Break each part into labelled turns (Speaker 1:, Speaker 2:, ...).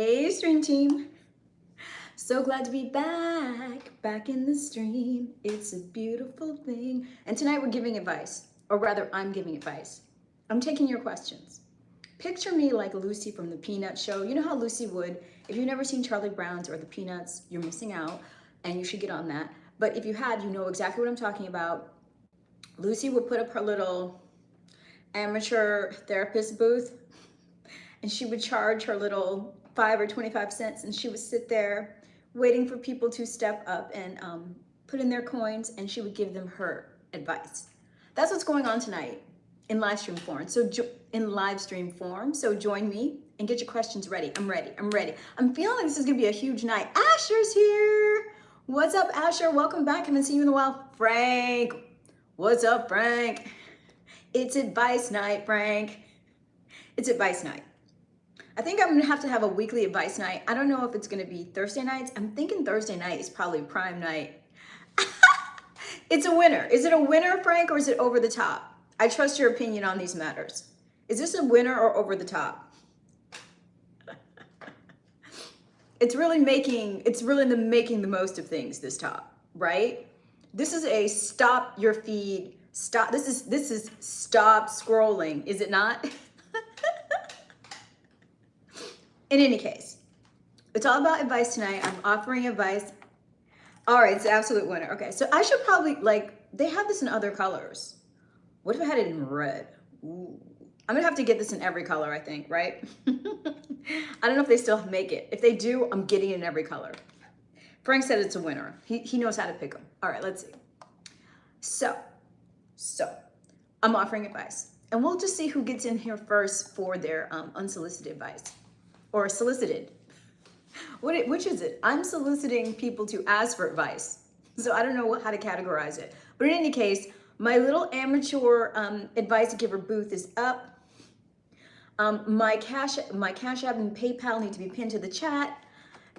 Speaker 1: Hey, stream team. So glad to be back in the stream. It's a beautiful thing. And tonight we're giving advice, or rather, I'm giving advice. I'm taking your questions. Picture me like Lucy from the Peanuts show. You know how Lucy would, if you've never seen Charlie Brown's or the Peanuts, you're missing out, and you should get on that. But if you had, you know exactly what I'm talking about. Lucy would put up her little amateur therapist booth, and she would charge her little 5 or 25 cents, and she would sit there waiting for people to step up and put in their coins, and she would give them her advice. That's what's going on tonight in live stream form. So join me and get your questions ready. I'm ready. I'm feeling like this is gonna be a huge night. Asher's here. What's up, Asher? Welcome back. Haven't seen you in a while. Frank. What's up, Frank? It's advice night, Frank. It's advice night. I think I'm gonna have to have a weekly advice night. I don't know if it's gonna be Thursday nights. I'm thinking Thursday night is probably prime night. It's a winner. Is it a winner, Frank, or is it over the top? I trust your opinion on these matters. Is this a winner or over the top? It's really making the most of things, this top, right? This is a stop your feed, stop. This is stop scrolling, is it not? In any case, it's all about advice tonight. I'm offering advice. All right, it's an absolute winner. Okay, so I should probably, they have this in other colors. What if I had it in red? Ooh. I'm gonna have to get this in every color, I think, right? I don't know if they still make it. If they do, I'm getting it in every color. Frank said it's a winner. He knows how to pick them. All right, let's see. So I'm offering advice. And we'll just see who gets in here first for their unsolicited advice. Or solicited. Which is it? I'm soliciting people to ask for advice. So I don't know how to categorize it. But in any case, my little amateur advice giver booth is up. My Cash App and PayPal need to be pinned to the chat.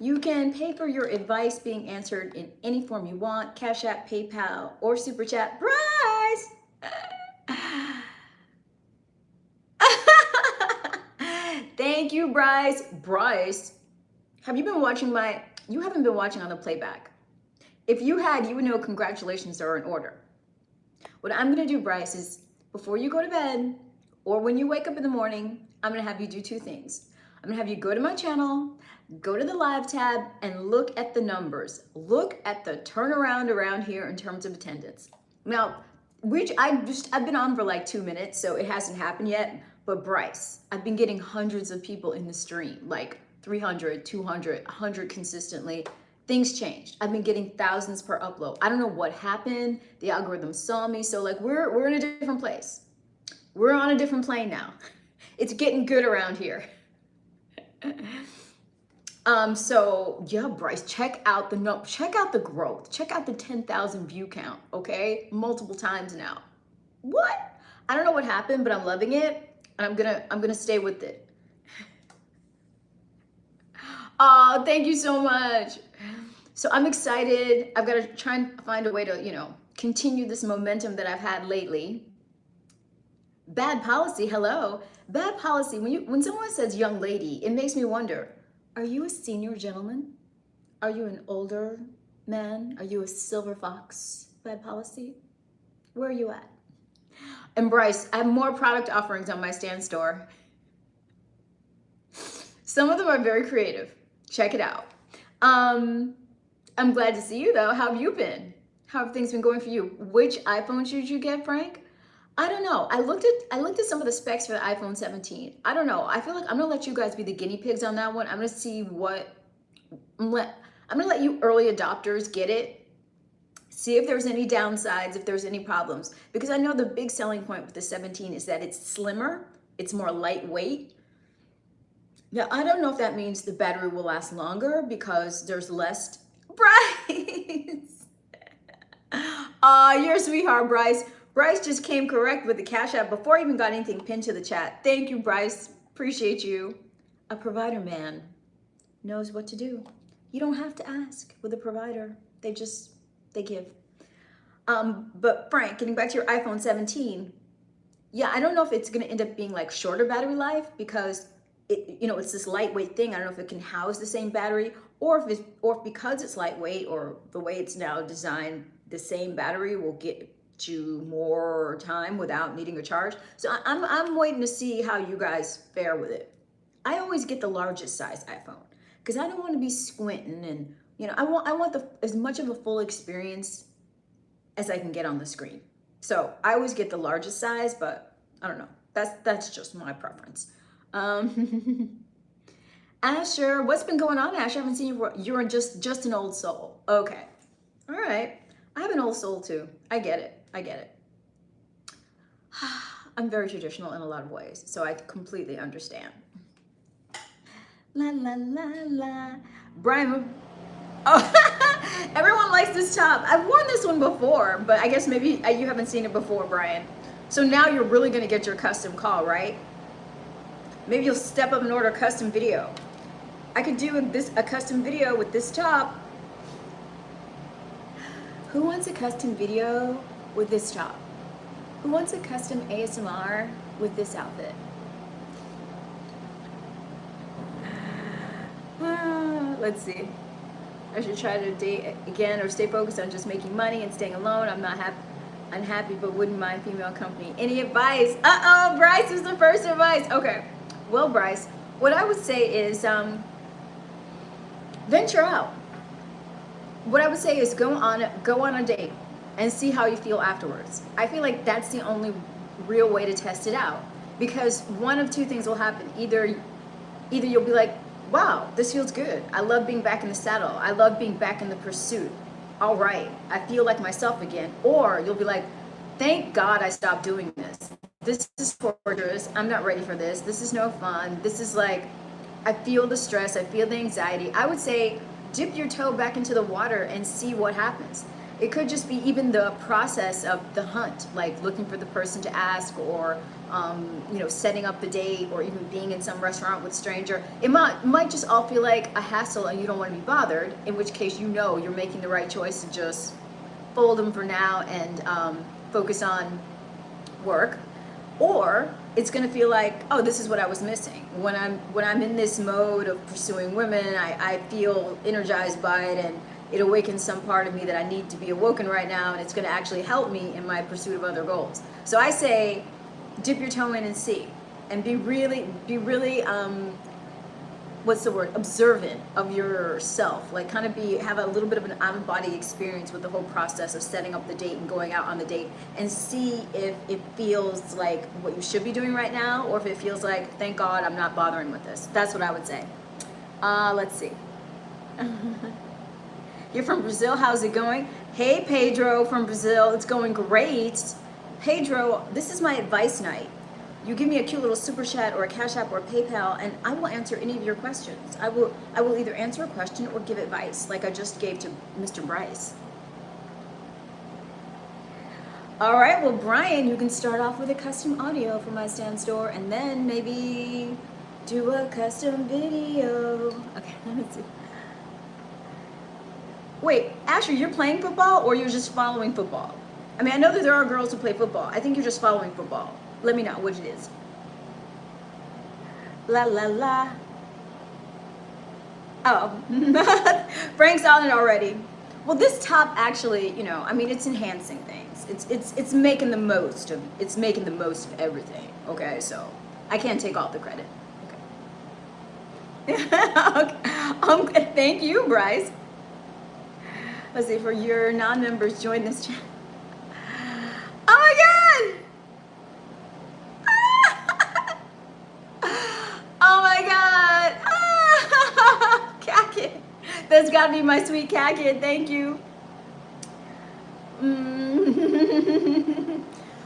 Speaker 1: You can pay for your advice being answered in any form you want. Cash App, PayPal, or Super Chat. Bryce! Thank you, Bryce. Bryce, have you been watching you haven't been watching on the playback. If you had, you would know congratulations are in order. What I'm gonna do, Bryce, is before you go to bed or when you wake up in the morning, I'm gonna have you do two things. I'm gonna have you go to my channel, go to the live tab, and look at the numbers. Look at the turnaround around here in terms of attendance. Now, I've been on for like 2 minutes, so it hasn't happened yet. But Bryce, I've been getting hundreds of people in the stream, like 300, 200, 100 consistently. Things changed. I've been getting thousands per upload. I don't know what happened. The algorithm saw me. So like we're in a different place. We're on a different plane now. It's getting good around here. So yeah, Bryce, check out the growth. Check out the 10,000 view count, okay? Multiple times now. What? I don't know what happened, but I'm loving it. And I'm gonna stay with it. Oh, thank you so much. So I'm excited. I've got to try and find a way to, continue this momentum that I've had lately. Bad policy, hello. Bad policy. When someone says young lady, it makes me wonder, are you a senior gentleman? Are you an older man? Are you a silver fox? Bad policy? Where are you at? And Bryce, I have more product offerings on my Stan store. Some of them are very creative. Check it out. I'm glad to see you though. How have you been? How have things been going for you? Which iPhone should you get, Frank? I don't know. I looked at some of the specs for the iPhone 17. I don't know. I feel like I'm gonna let you guys be the guinea pigs on that one. I'm gonna see I'm gonna let you early adopters get it. See if there's any downsides, if there's any problems. Because I know the big selling point with the 17 is that it's slimmer, it's more lightweight. Now, I don't know if that means the battery will last longer because there's less. Bryce! You're a sweetheart, Bryce. Bryce just came correct with the Cash App before I even got anything pinned to the chat. Thank you, Bryce. Appreciate you. A provider man knows what to do. You don't have to ask with a provider. They give. But Frank, getting back to your iPhone 17, yeah, I don't know if it's gonna end up being like shorter battery life because it's this lightweight thing. I don't know if it can house the same battery, or if because it's lightweight, or the way it's now designed, the same battery will get you more time without needing a charge. So I'm waiting to see how you guys fare with it. I always get the largest size iPhone because I don't want to be squinting, and I want as much of a full experience as I can get on the screen. So I always get the largest size, but I don't know. That's just my preference. Asher, what's been going on, Asher? I haven't seen you. You're just an old soul. Okay. All right. I have an old soul too. I get it. I'm very traditional in a lot of ways, so I completely understand. La la la la. Brian, oh, everyone likes this top. I've worn this one before, but I guess maybe you haven't seen it before, Brian. So now you're really gonna get your custom call, right? Maybe you'll step up and order a custom video. I could do a custom video with this top. Who wants a custom video with this top? Who wants a custom ASMR with this outfit? Let's see. I should try to date again or stay focused on just making money and staying alone. I'm not unhappy, but wouldn't mind female company. Any advice? Uh-oh, Bryce is the first advice. Okay. Well, Bryce, what I would say is venture out. What I would say is go on a date and see how you feel afterwards. I feel like that's the only real way to test it out, because one of two things will happen. Either you'll be like, wow, this feels good. I love being back in the saddle. I love being back in the pursuit. All right, I feel like myself again. Or you'll be like, thank God I stopped doing this. This is torturous. I'm not ready for this. This is no fun. This is like, I feel the stress. I feel the anxiety. I would say dip your toe back into the water and see what happens. It could just be even the process of the hunt, like looking for the person to ask, or setting up the date, or even being in some restaurant with a stranger. It might just all feel like a hassle and you don't want to be bothered, in which case you're making the right choice to just fold them for now and focus on work. Or it's going to feel like, oh, this is what I was missing. When I'm in this mode of pursuing women, I feel energized by it, and it awakens some part of me that I need to be awoken right now, and it's going to actually help me in my pursuit of other goals. So I say, dip your toe in and see, and be really, what's the word? Observant of yourself. Like kind of have a little bit of an out-of-body experience with the whole process of setting up the date and going out on the date, and see if it feels like what you should be doing right now, or if it feels like, thank God I'm not bothering with this. That's what I would say. Let's see. You're from Brazil, how's it going? Hey, Pedro from Brazil, it's going great. Pedro, this is my advice night. You give me a cute little super chat or a Cash App or a PayPal, and I will answer any of your questions. I will either answer a question or give advice, like I just gave to Mr. Bryce. All right, well, Brian, you can start off with a custom audio for my stand store, and then maybe do a custom video. Okay, let's see. Wait, Asher, you're playing football or you're just following football? I mean, I know that there are girls who play football. I think you're just following football. Let me know which it is. La la la. Oh, Frank's on it already. Well, this top actually, I mean, it's enhancing things. It's making the most of everything. Okay, so I can't take all the credit. Okay. Okay. Thank you, Bryce. Let's see, for your non-members, join this channel. Oh my God! Oh my God! Cat kid. That's gotta be my sweet cat kid. Thank you.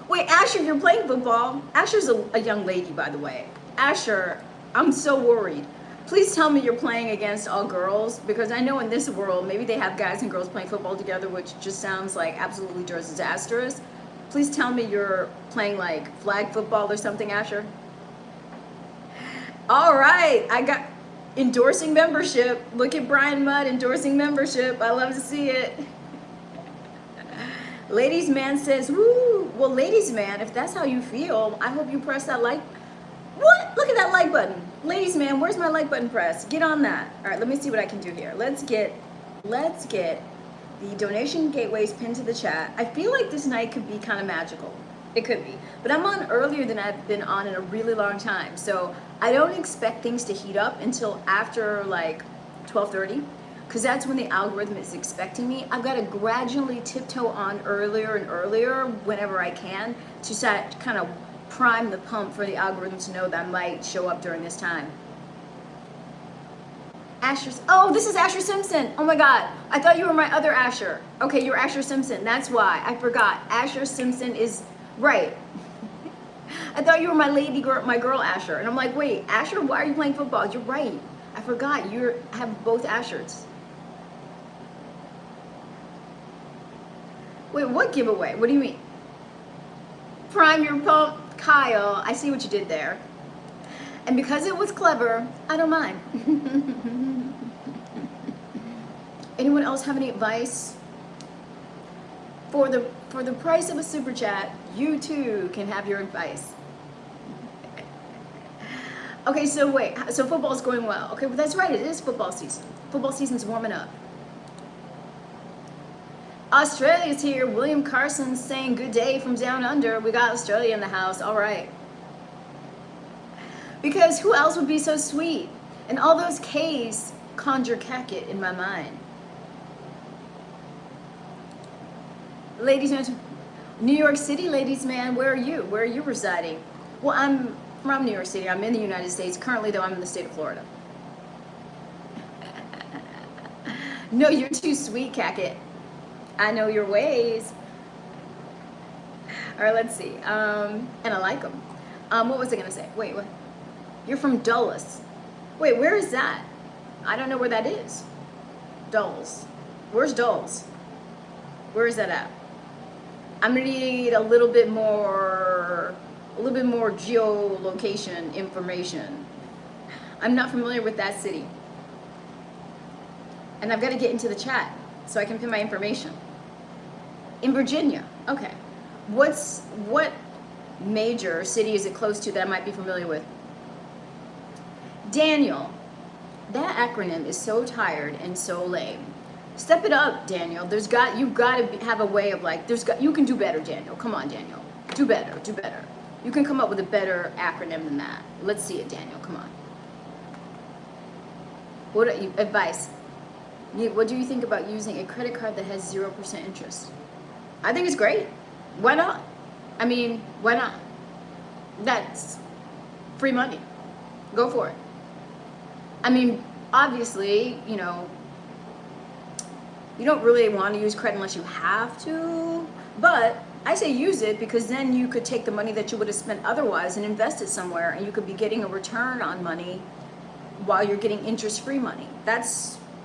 Speaker 1: Wait, Asher, you're playing football? Asher's a young lady, by the way. Asher, I'm so worried. Please tell me you're playing against all girls, because I know in this world, maybe they have guys and girls playing football together, which just sounds like absolutely disastrous. Please tell me you're playing like flag football or something, Asher. All right, I got endorsing membership. Look at Brian Mudd endorsing membership. I love to see it. Ladies Man says, woo. Well, ladies man, if that's how you feel, I hope you press that like. What? Look at that like like button. Ladies, man, where's my like button press? Get on that. All right, let me see what I can do here. Let's get the donation gateways pinned to the chat. I feel like this night could be kind of magical. It could be. But I'm on earlier than I've been on in a really long time. So I don't expect things to heat up until after like 12:30, because that's when the algorithm is expecting me. I've got to gradually tiptoe on earlier and earlier whenever I can to kind of prime the pump for the algorithm to know that I might show up during this time. Asher's, oh, this is Asher Simpson. Oh my God, I thought you were my other Asher. Okay, you're Asher Simpson, that's why. I forgot. Asher Simpson is, right. I thought you were my lady girl, my girl Asher. And I'm like, wait, Asher, why are you playing football? You're right. I forgot, you have both Ashers. Wait, what giveaway? What do you mean? Prime your pump, Kyle. I see what you did there. And because it was clever, I don't mind. Anyone else have any advice? For the price of a super chat, you too can have your advice. Okay, so wait, so football's going well. Okay, well that's right, it is football season. Football season's warming up. Australia's here. William Carson's saying good day from down under. We got Australia in the house, all right. Because who else would be so sweet? And all those K's conjure Cackett in my mind. Ladies and gentlemen, New York City, ladies, man, where are you? Where are you residing? Well, I'm from New York City. I'm in the United States. Currently, though, I'm in the state of Florida. No, you're too sweet, Cackett. I know your ways. All right, let's see. And I like them. What was I going to say? Wait, what? You're from Dulles. Wait, where is that? I don't know where that is. Dulles. Where's Dulles? Where is that at? I'm gonna need a little bit more geolocation information. I'm not familiar with that city. And I've got to get into the chat so I can pin my information. In Virginia, okay. What major city is it close to that I might be familiar with? Daniel, that acronym is so tired and so lame. Step it up, Daniel. You've got to have a way of like, you can do better, Daniel. Come on, Daniel. Do better, do better. You can come up with a better acronym than that. Let's see it, Daniel, come on. Advice? What do you think about using a credit card that has 0% interest? I think it's great. Why not? I mean, why not? That's free money. Go for it. I mean, obviously, you know, you don't really want to use credit unless you have to, but I say use it because then you could take the money that you would have spent otherwise and invest it somewhere, and you could be getting a return on money while you're getting interest-free money. I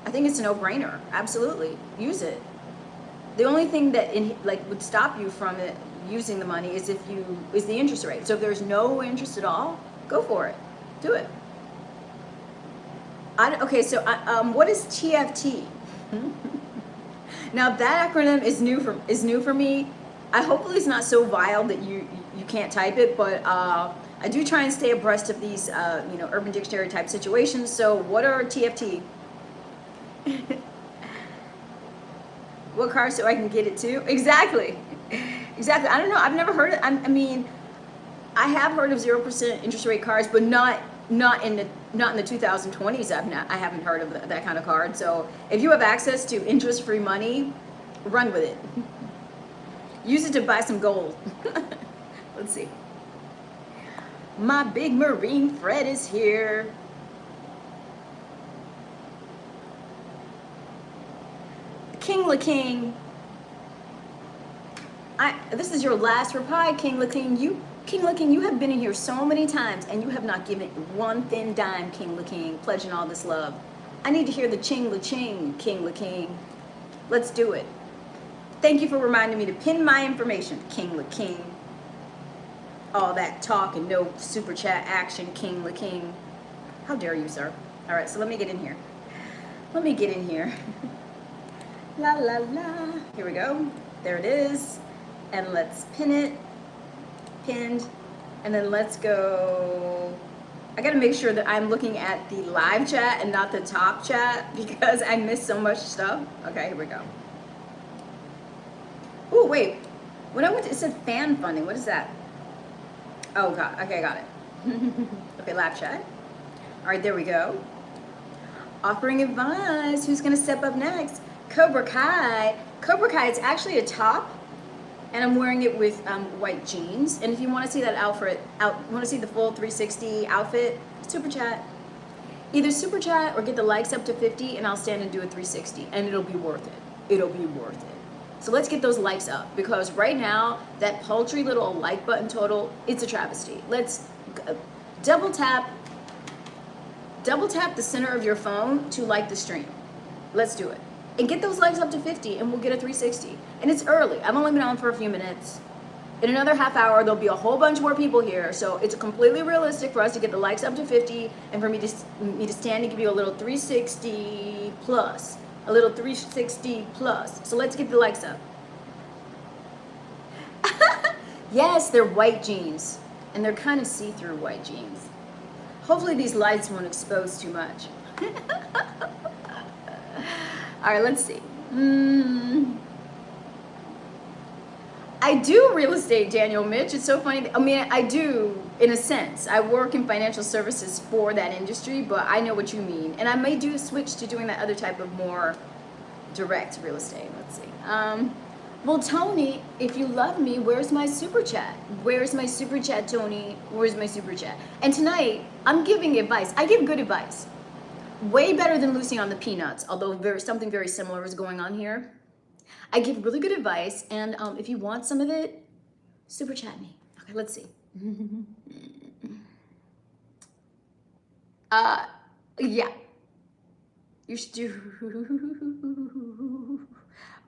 Speaker 1: think it's a no-brainer. Absolutely, use it. The only thing that would stop you from using the money is the interest rate. So if there's no interest at all, go for it. Do it. Okay, so what is TFT? Now that acronym is new for me. Hopefully it's not so vile that you can't type it, but I do try and stay abreast of these Urban Dictionary type situations. So what are TFT? What car so I can get it to? Exactly. I don't know. I've never heard it. I mean, I have heard of 0% interest rate cards, but not in the 2020s. I haven't heard of that kind of card. So if you have access to interest-free money, run with it. Use it to buy some gold. Let's see. My big Marine Fred is here. King La King. This is your last reply, King La King. King La King, you have been in here so many times and you have not given one thin dime, King La King, pledging all this love. I need to hear the ching La Ching, King La King. Let's do it. Thank you for reminding me to pin my information, King La King. All that talk and no super chat action, King La King. How dare you, sir? All right, so let me get in here. La la la. Here we go. There it is. And let's pin it. Pinned. And then let's go I gotta make sure that I'm looking at the live chat and not the top chat because I missed so much stuff. Okay, here we go. Oh, wait. When I went to, it said fan funding. What is that? Oh, God. Okay, got it. Okay, live chat. All right, there we go. Offering advice. Who's gonna step up next? Cobra Kai. Cobra Kai, it's actually a top, and I'm wearing it with white jeans. And if you want to see that outfit, want to see the full 360 outfit, super chat. Either super chat or get the likes up to 50, and I'll stand and do a 360, and it'll be worth it. It'll be worth it. So let's get those likes up, because right now that paltry little like button total, it's a travesty. Let's double tap the center of your phone to like the stream. Let's do it. And get those likes up to 50 and we'll get a 360. And it's early. I've only been on for a few minutes. In another half hour, there'll be a whole bunch more people here. So it's completely realistic for us to get the likes up to 50 and for me to stand and give you a little 360 plus. A little 360 plus. So let's get the likes up. Yes, they're white jeans. And they're kind of see-through white jeans. Hopefully these lights won't expose too much. All right, let's see. I do real estate, Daniel Mitch. It's so funny. I mean, I do in a sense. I work in financial services for that industry, but I know what you mean. And I may do a switch to doing that other type of more direct real estate. Let's see. Well, Tony, if you love me, where's my super chat? Where's my super chat, Tony? Where's my super chat? And tonight, I'm giving advice. I give good advice. Way better than Lucy on the Peanuts, although something very similar is going on here. I give really good advice, and if you want some of it, super chat me. Okay, let's see. Yeah. You should do...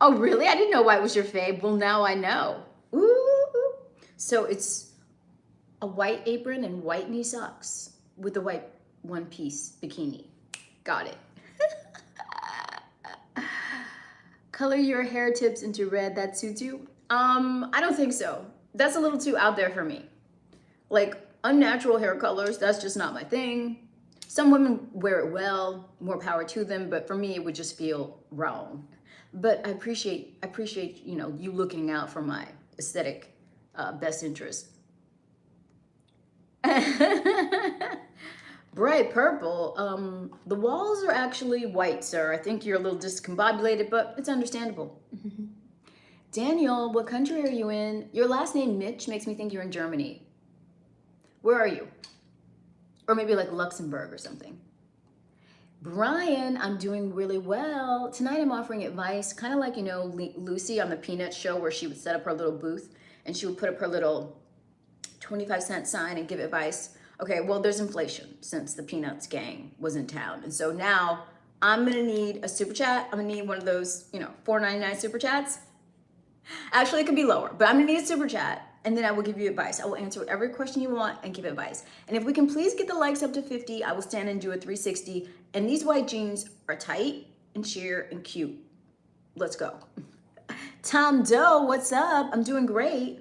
Speaker 1: Oh, really? I didn't know why it was your fave. Well, now I know. Ooh. So it's a white apron and white knee socks with a white one-piece bikini. Got it. Color your hair tips into red. That suits you? I don't think so. That's a little too out there for me. Like unnatural hair colors, that's just not my thing. Some women wear it well, more power to them, but for me, it would just feel wrong. But I appreciate, you know, you looking out for my aesthetic best interest. Bright purple. The walls are actually white, sir. I think you're a little discombobulated, but it's understandable. Daniel, what country are you in? Your last name, Mitch, makes me think you're in Germany. Where are you? Or maybe like Luxembourg or something. Brian, I'm doing really well. Tonight I'm offering advice, kind of like, you know, Lucy on the Peanuts show where she would set up her little booth and she would put up her little 25-cent sign and give advice. Okay, well, there's inflation since the Peanuts gang was in town. And so now I'm gonna need a super chat. I'm gonna need one of those, you know, $4.99 super chats. Actually, it could be lower, but I'm gonna need a super chat. And then I will give you advice. I will answer every question you want and give advice. And if we can please get the likes up to 50, I will stand and do a 360. And these white jeans are tight and sheer and cute. Let's go. Tom Doe, what's up? I'm doing great.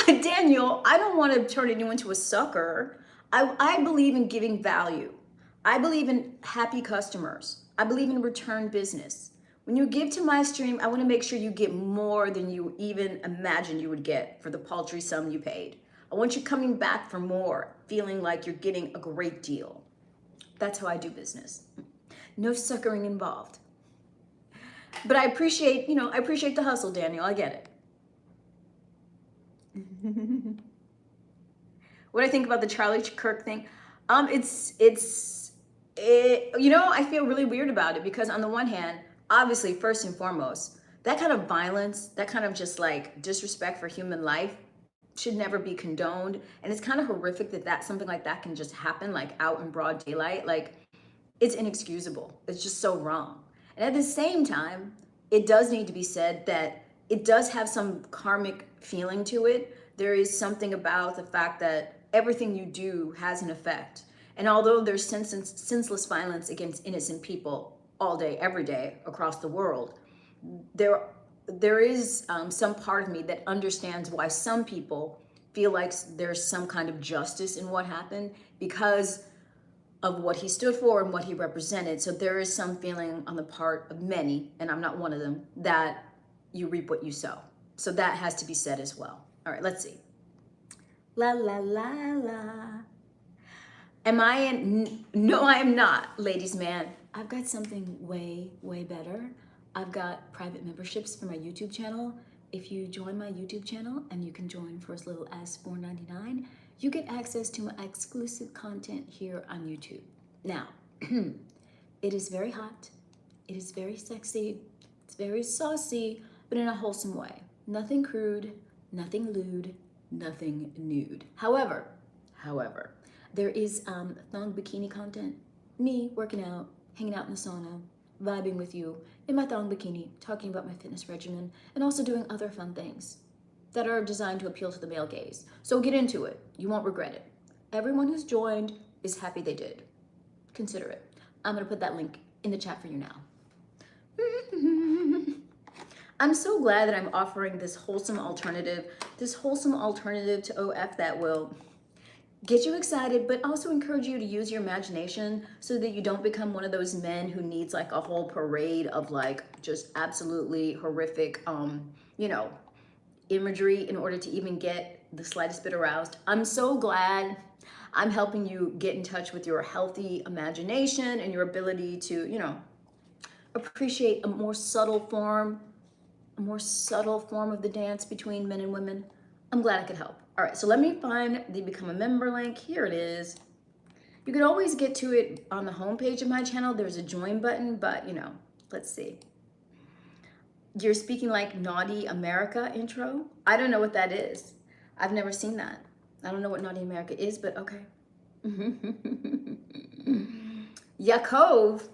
Speaker 1: Daniel, I don't want to turn anyone into a sucker. I believe in giving value. I believe in happy customers. I believe in return business. When you give to my stream, I want to make sure you get more than you even imagined you would get for the paltry sum you paid. I want you coming back for more, feeling like you're getting a great deal. That's how I do business. No suckering involved. But I appreciate, you know, I appreciate the hustle, Daniel. I get it. What I think about the Charlie Kirk thing? You know, I feel really weird about it because on the one hand, obviously, first and foremost, that kind of violence, that kind of just like disrespect for human life should never be condoned. And it's kind of horrific that something like that can just happen like out in broad daylight. Like it's inexcusable. It's just so wrong. And at the same time, it does need to be said that it does have some karmic feeling to it. There is something about the fact that everything you do has an effect. And although there's senseless violence against innocent people all day, every day across the world, there is some part of me that understands why some people feel like there's some kind of justice in what happened because of what he stood for and what he represented. So there is some feeling on the part of many, and I'm not one of them, that you reap what you sow. So that has to be said as well. All right, let's see. La, la, la, la. Am I in? No, I am not, ladies man. I've got something way, way better. I've got private memberships for my YouTube channel. If you join my YouTube channel, and you can join for as little as $4.99, you get access to my exclusive content here on YouTube. Now, it is very hot, it is very sexy, it's very saucy, but in a wholesome way. Nothing crude, nothing lewd, nothing nude. However, there is thong bikini content, me working out, hanging out in the sauna, vibing with you in my thong bikini, talking about my fitness regimen, and also doing other fun things that are designed to appeal to the male gaze. So get into it. You won't regret it. Everyone who's joined is happy they did. Consider it. I'm gonna put that link in the chat for you now. I'm so glad that I'm offering this wholesome alternative to OF that will get you excited, but also encourage you to use your imagination so that you don't become one of those men who needs like a whole parade of like just absolutely horrific, imagery in order to even get the slightest bit aroused. I'm so glad I'm helping you get in touch with your healthy imagination and your ability to, appreciate a more subtle form of the dance between men and women. I'm glad I could help. All right, so let me find the Become a Member link. Here it is. You can always get to it on the homepage of my channel. There's a join button, but let's see. You're speaking like Naughty America intro. I don't know what that is. I've never seen that. I don't know what Naughty America is, but okay. Yaakov,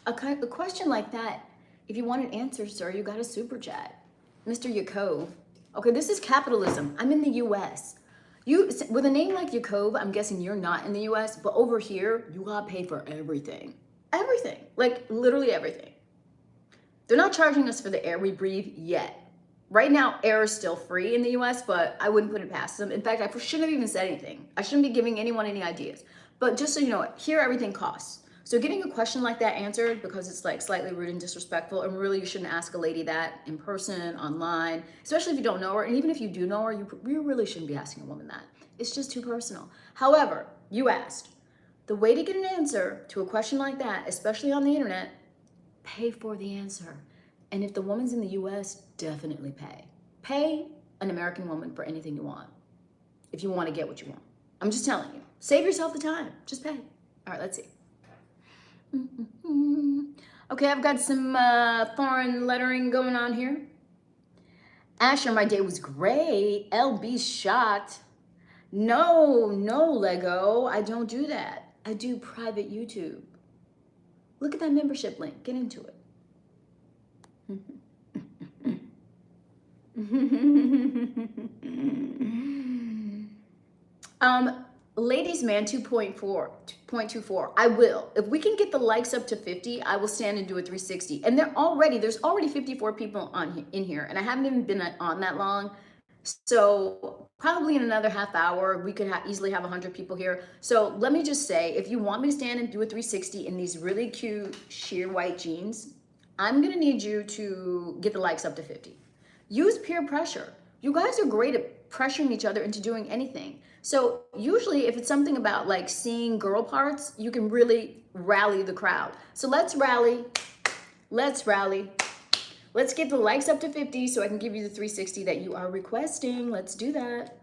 Speaker 1: a question like that, if you want an answer, sir, you got a super chat. Mr. Yaakov. Okay, this is capitalism. I'm in the US. With a name like Yaakov, I'm guessing you're not in the US, but over here, you gotta pay for everything. Everything, like literally everything. They're not charging us for the air we breathe yet. Right now, air is still free in the US, but I wouldn't put it past them. In fact, I shouldn't have even said anything. I shouldn't be giving anyone any ideas. But just so you know, here everything costs. So getting a question like that answered because it's like slightly rude and disrespectful, and really you shouldn't ask a lady that in person, online, especially if you don't know her, and even if you do know her, you really shouldn't be asking a woman that. It's just too personal. However, you asked. The way to get an answer to a question like that, especially on the internet, pay for the answer. And if the woman's in the US, definitely pay. Pay an American woman for anything you want, if you want to get what you want. I'm just telling you. Save yourself the time. Just pay. All right, let's see. Okay, I've got some foreign lettering going on here. Asher, my day was great. LB shot. No, Lego. I don't do that. I do private YouTube. Look at that membership link. Get into it. Ladies man 2.24. I will. If we can get the likes up to 50, I will stand and do a 360. And there's already 54 people in here, and I haven't even been on that long. So probably in another half hour, we could easily have 100 people here. So let me just say, if you want me to stand and do a 360 in these really cute sheer white jeans, I'm gonna need you to get the likes up to 50. Use peer pressure. You guys are great at pressuring each other into doing anything. So usually if it's something about like seeing girl parts, you can really rally the crowd. So let's rally. Let's get the likes up to 50 so I can give you the 360 that you are requesting. Let's do that.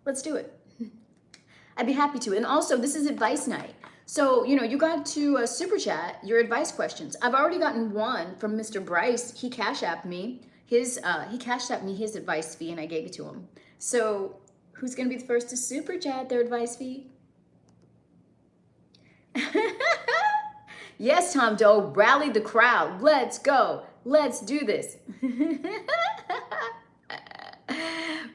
Speaker 1: Let's do it. I'd be happy to. And also, this is advice night. So, you got to super chat your advice questions. I've already gotten one from Mr. Bryce. He Cash Apped me his advice fee, and I gave it to him. So who's gonna be the first to super chat their advice fee? Yes, Tom Doe, rally the crowd. Let's go. Let's do this.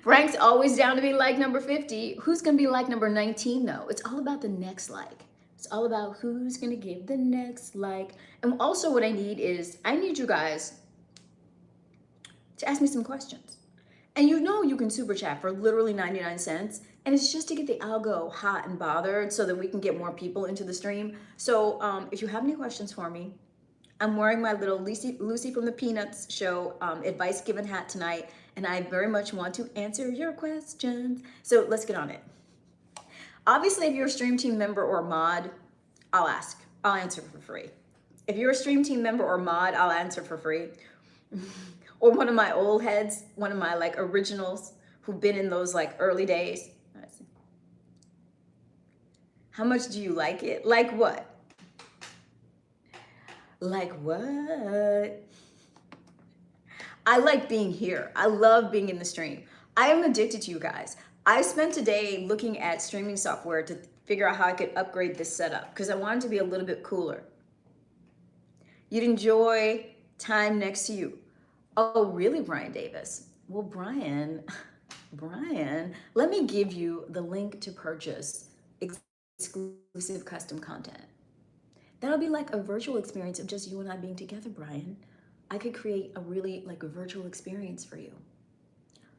Speaker 1: Frank's always down to be like number 50. Who's gonna be like number 19 though? It's all about the next like. It's all about who's gonna give the next like. And also what I need you guys to ask me some questions. And you know you can super chat for literally 99 cents. And it's just to get the algo hot and bothered so that we can get more people into the stream. So if you have any questions for me, I'm wearing my little Lucy from the Peanuts show advice given hat tonight. And I very much want to answer your questions. So let's get on it. Obviously, if you're a Stream Team member or mod, I'll answer for free. If you're a Stream Team member or mod, I'll answer for free. Or one of my old heads, one of my like originals who've been in those like early days. Let's see. How much do you like it? Like what? Like what? I like being here. I love being in the stream. I am addicted to you guys. I spent a day looking at streaming software to figure out how I could upgrade this setup because I wanted to be a little bit cooler. You'd enjoy time next to you. Oh, really, Brian Davis? Well, Brian, let me give you the link to purchase exclusive custom content. That'll be like a virtual experience of just you and I being together, Brian. I could create a really like a virtual experience for you.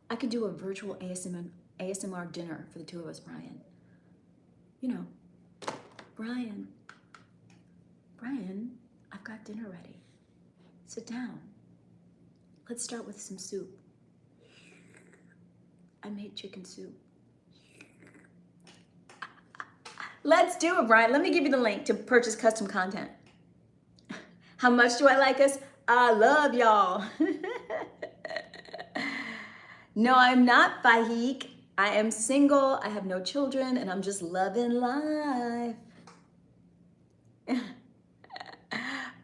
Speaker 1: I could do a virtual ASMR dinner for the two of us, Brian. You know, Brian, I've got dinner ready. Sit down. Let's start with some soup. I made chicken soup. Let's do it, Brian. Let me give you the link to purchase custom content. How much do I like us? I love y'all. No, I'm not Fahik. I am single, I have no children, and I'm just loving life.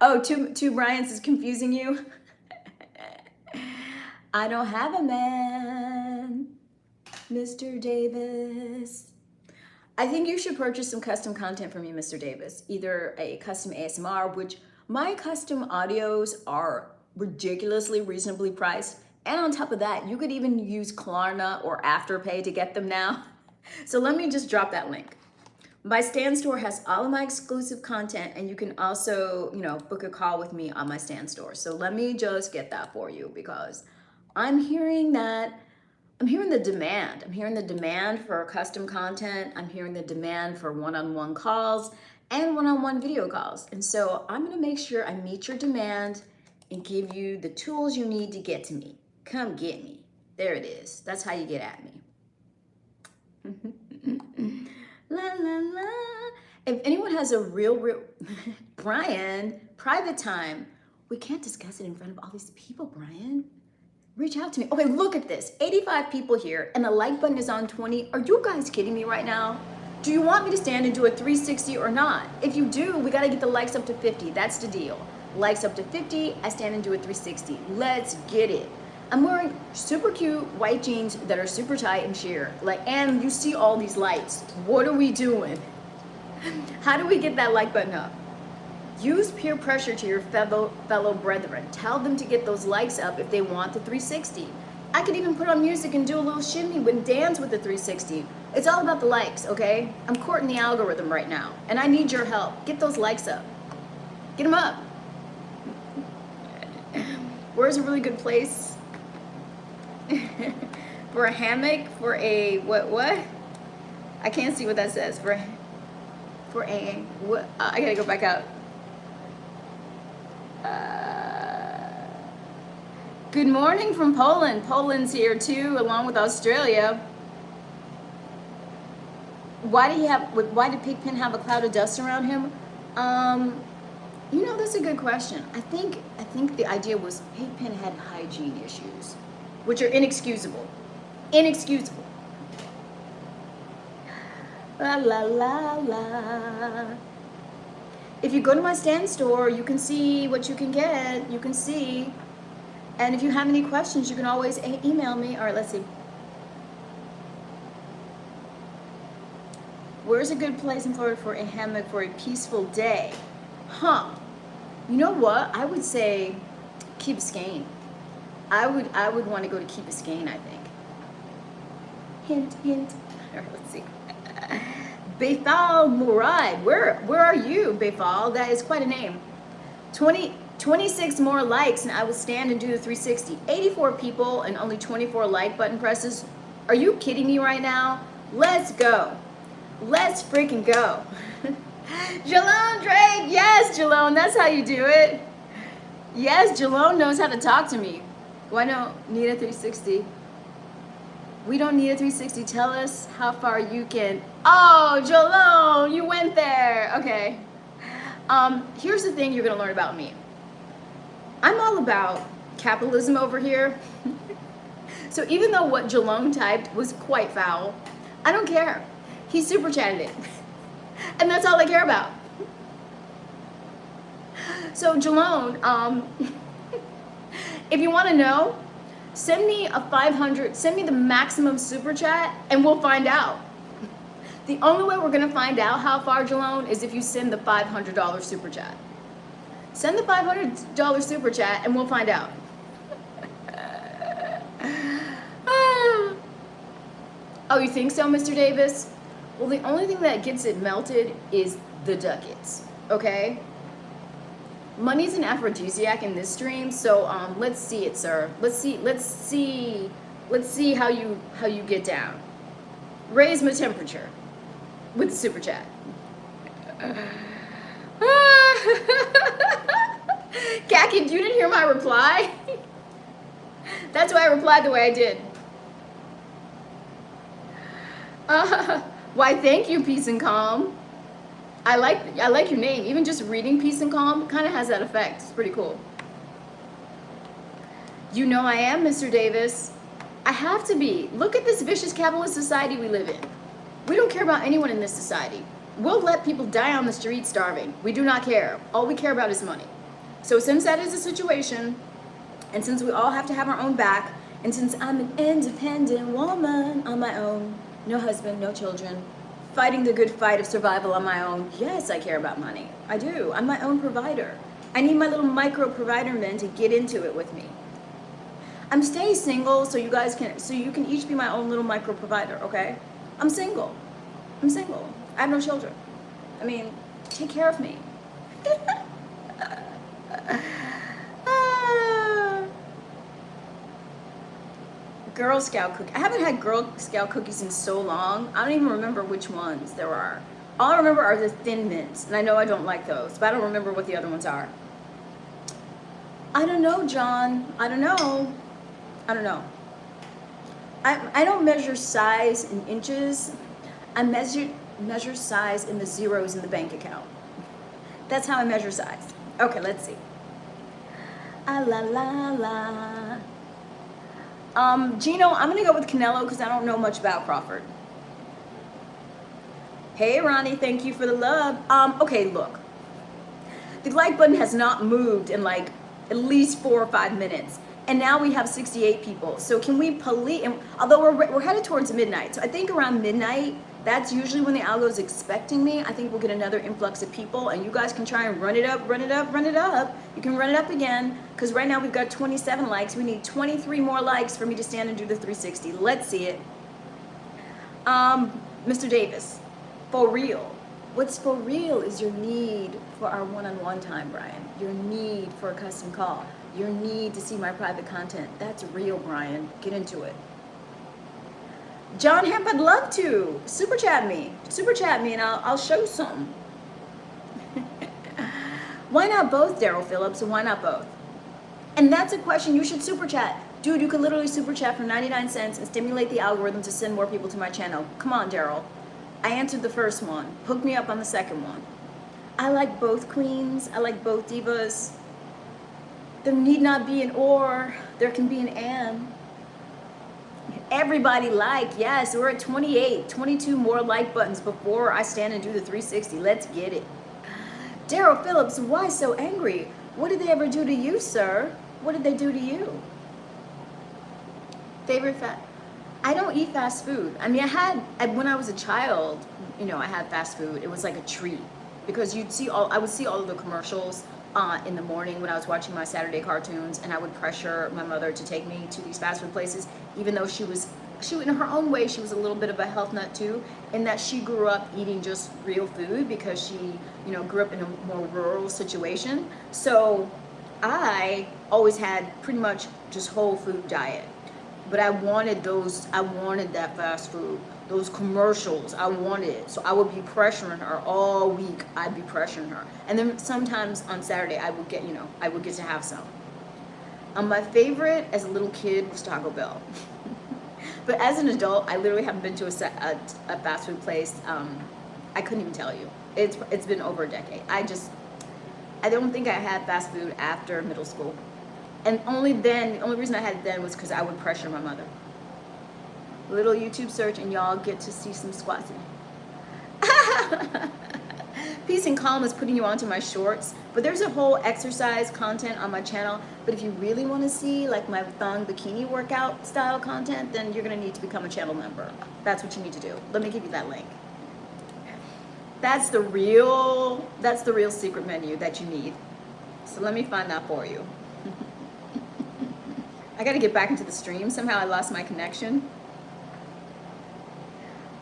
Speaker 1: Oh, two Bryans is confusing you? I don't have a man, Mr. Davis. I think you should purchase some custom content from me, Mr. Davis. Either a custom ASMR, which my custom audios are ridiculously reasonably priced. And on top of that, you could even use Klarna or Afterpay to get them now. So let me just drop that link. My Stan Store has all of my exclusive content, and you can also, book a call with me on my Stan Store. So let me just get that for you because I'm hearing the demand. I'm hearing the demand for custom content. I'm hearing the demand for one-on-one calls and one-on-one video calls. And so I'm gonna make sure I meet your demand and give you the tools you need to get to me. Come get me. There it is. That's how you get at me. La, la, la. If anyone has a real, Brian, private time, we can't discuss it in front of all these people, Brian. Reach out to me. Okay, look at this. 85 people here and the like button is on 20. Are you guys kidding me right now? Do you want me to stand and do a 360 or not? If you do, we gotta get the likes up to 50. That's the deal. Likes up to 50, I stand and do a 360. Let's get it. I'm wearing super cute white jeans that are super tight and sheer. And you see all these lights. What are we doing? How do we get that like button up? Use peer pressure to your fellow brethren. Tell them to get those likes up if they want the 360. I could even put on music and do a little shimmy and dance with the 360. It's all about the likes, okay? I'm courting the algorithm right now, and I need your help. Get those likes up. Get them up. Where's a really good place? For a hammock? For a, what? I can't see what that says. For a, what? I gotta go back out. Good morning from Poland. Poland's here too, along with Australia. Why did Pigpen have a cloud of dust around him? That's a good question. I think the idea was Pigpen had hygiene issues, which are inexcusable. Inexcusable. La la la la. If you go to my Stan Store, you can see what you can get. You can see. And if you have any questions, you can always email me. All right, let's see. Where's a good place in Florida for a hammock for a peaceful day? Huh. You know what? I would say Key Biscayne. I would want to go to Key Biscayne, I think. Hint, hint. All right, let's see. Befal Murad. Where are you, Befal? That is quite a name. 20 26 more likes and I will stand and do the 360. 84 people and only 24 like button presses. Are you kidding me right now? Let's go. Let's freaking go. Jalone Drake, yes, Jalone, that's how you do it. Yes, Jalone knows how to talk to me. Why don't need a 360? We don't need a 360. Tell us how far you can. Oh, Jalone, you went there. Okay. Here's the thing you're gonna learn about me. I'm all about capitalism over here. So even though what Jalone typed was quite foul, I don't care. He super chatted it. And that's all I care about. So Jalone, if you want to know, send me the maximum super chat and we'll find out. The only way we're going to find out how far, Jalone, is if you send the $500 super chat. Send the $500 super chat and we'll find out. Oh, you think so, Mr. Davis? Well, the only thing that gets it melted is the ducats, okay? Money's an aphrodisiac in this stream, so let's see it, sir. Let's see how you get down. Raise my temperature with the super chat. Kaki, you didn't hear my reply? That's why I replied the way I did. Why, thank you, Peace and Calm. I like your name. Even just reading Peace and Calm kind of has that effect. It's pretty cool. You know I am, Mr. Davis. I have to be. Look at this vicious capitalist society we live in. We don't care about anyone in this society. We'll let people die on the street starving. We do not care. All we care about is money. So since that is the situation, and since we all have to have our own back, and since I'm an independent woman on my own, no husband, no children, fighting the good fight of survival on my own, yes, I care about money. I do. I'm my own provider. I need my little micro provider men to get into it with me. I'm staying single so you can each be my own little micro provider, okay? I'm single. I'm single. I have no children. I mean, take care of me. Girl Scout cookie. I haven't had Girl Scout cookies in so long. I don't even remember which ones there are. All I remember are the Thin Mints, and I know I don't like those, but I don't remember what the other ones are. I don't know, John. I don't know. I don't know. I don't measure size in inches. I measure size in the zeros in the bank account. That's how I measure size. Okay, let's see. Ah la la la. Gino, I'm gonna go with Canelo because I don't know much about Crawford. Hey, Ronnie, thank you for the love. Okay, look. The like button has not moved in like at least 4 or 5 minutes. And now we have 68 people. So can we police, although we're headed towards midnight. So I think around midnight, that's usually when the algo is expecting me. I think we'll get another influx of people and you guys can try and run it up. You can run it up again because right now we've got 27 likes. We need 23 more likes for me to stand and do the 360. Let's see it. Mr. Davis, for real. What's for real is your need for our one-on-one time, Brian. Your need for a custom call. Your need to see my private content. That's real, Brian. Get into it. John Hemp, I'd love to. Super chat me and I'll show you something. Why not both, Daryl Phillips, and why not both? And that's a question you should super chat. Dude, you can literally super chat for 99 cents and stimulate the algorithm to send more people to my channel. Come on, Daryl. I answered the first one. Hook me up on the second one. I like both queens. I like both divas. There need not be an or. There can be an and. Everybody like, yes, we're at 28, 22 more like buttons before I stand and do the 360. Let's get it. Daryl Phillips, why so angry? What did they ever do to you, sir? What did they do to you? Favorite I don't eat fast food. I mean, when I was a child, you know, I had fast food. It was like a treat because I would see all of the commercials in the morning when I was watching my Saturday cartoons, and I would pressure my mother to take me to these fast food places, even though she in her own way, she was a little bit of a health nut too, in that she grew up eating just real food because she, you know, grew up in a more rural situation. So I always had pretty much just whole food diet, but I wanted that fast food, those commercials. I wanted it. So I would be pressuring her all week. I'd be pressuring her. And then sometimes on Saturday, I would get to have some. My favorite as a little kid was Taco Bell. But as an adult, I literally haven't been to a fast food place. I couldn't even tell you. It's been over a decade. I don't think I had fast food after middle school. And the only reason I had it then was because I would pressure my mother. Little YouTube search and y'all get to see some squatting. Peace and Calm is putting you onto my shorts, but there's a whole exercise content on my channel. But if you really want to see like my thong bikini workout style content, then you're gonna need to become a channel member. That's what you need to do. Let me give you that link. That's the real secret menu that you need. So let me find that for you. I gotta get back into the stream. Somehow I lost my connection.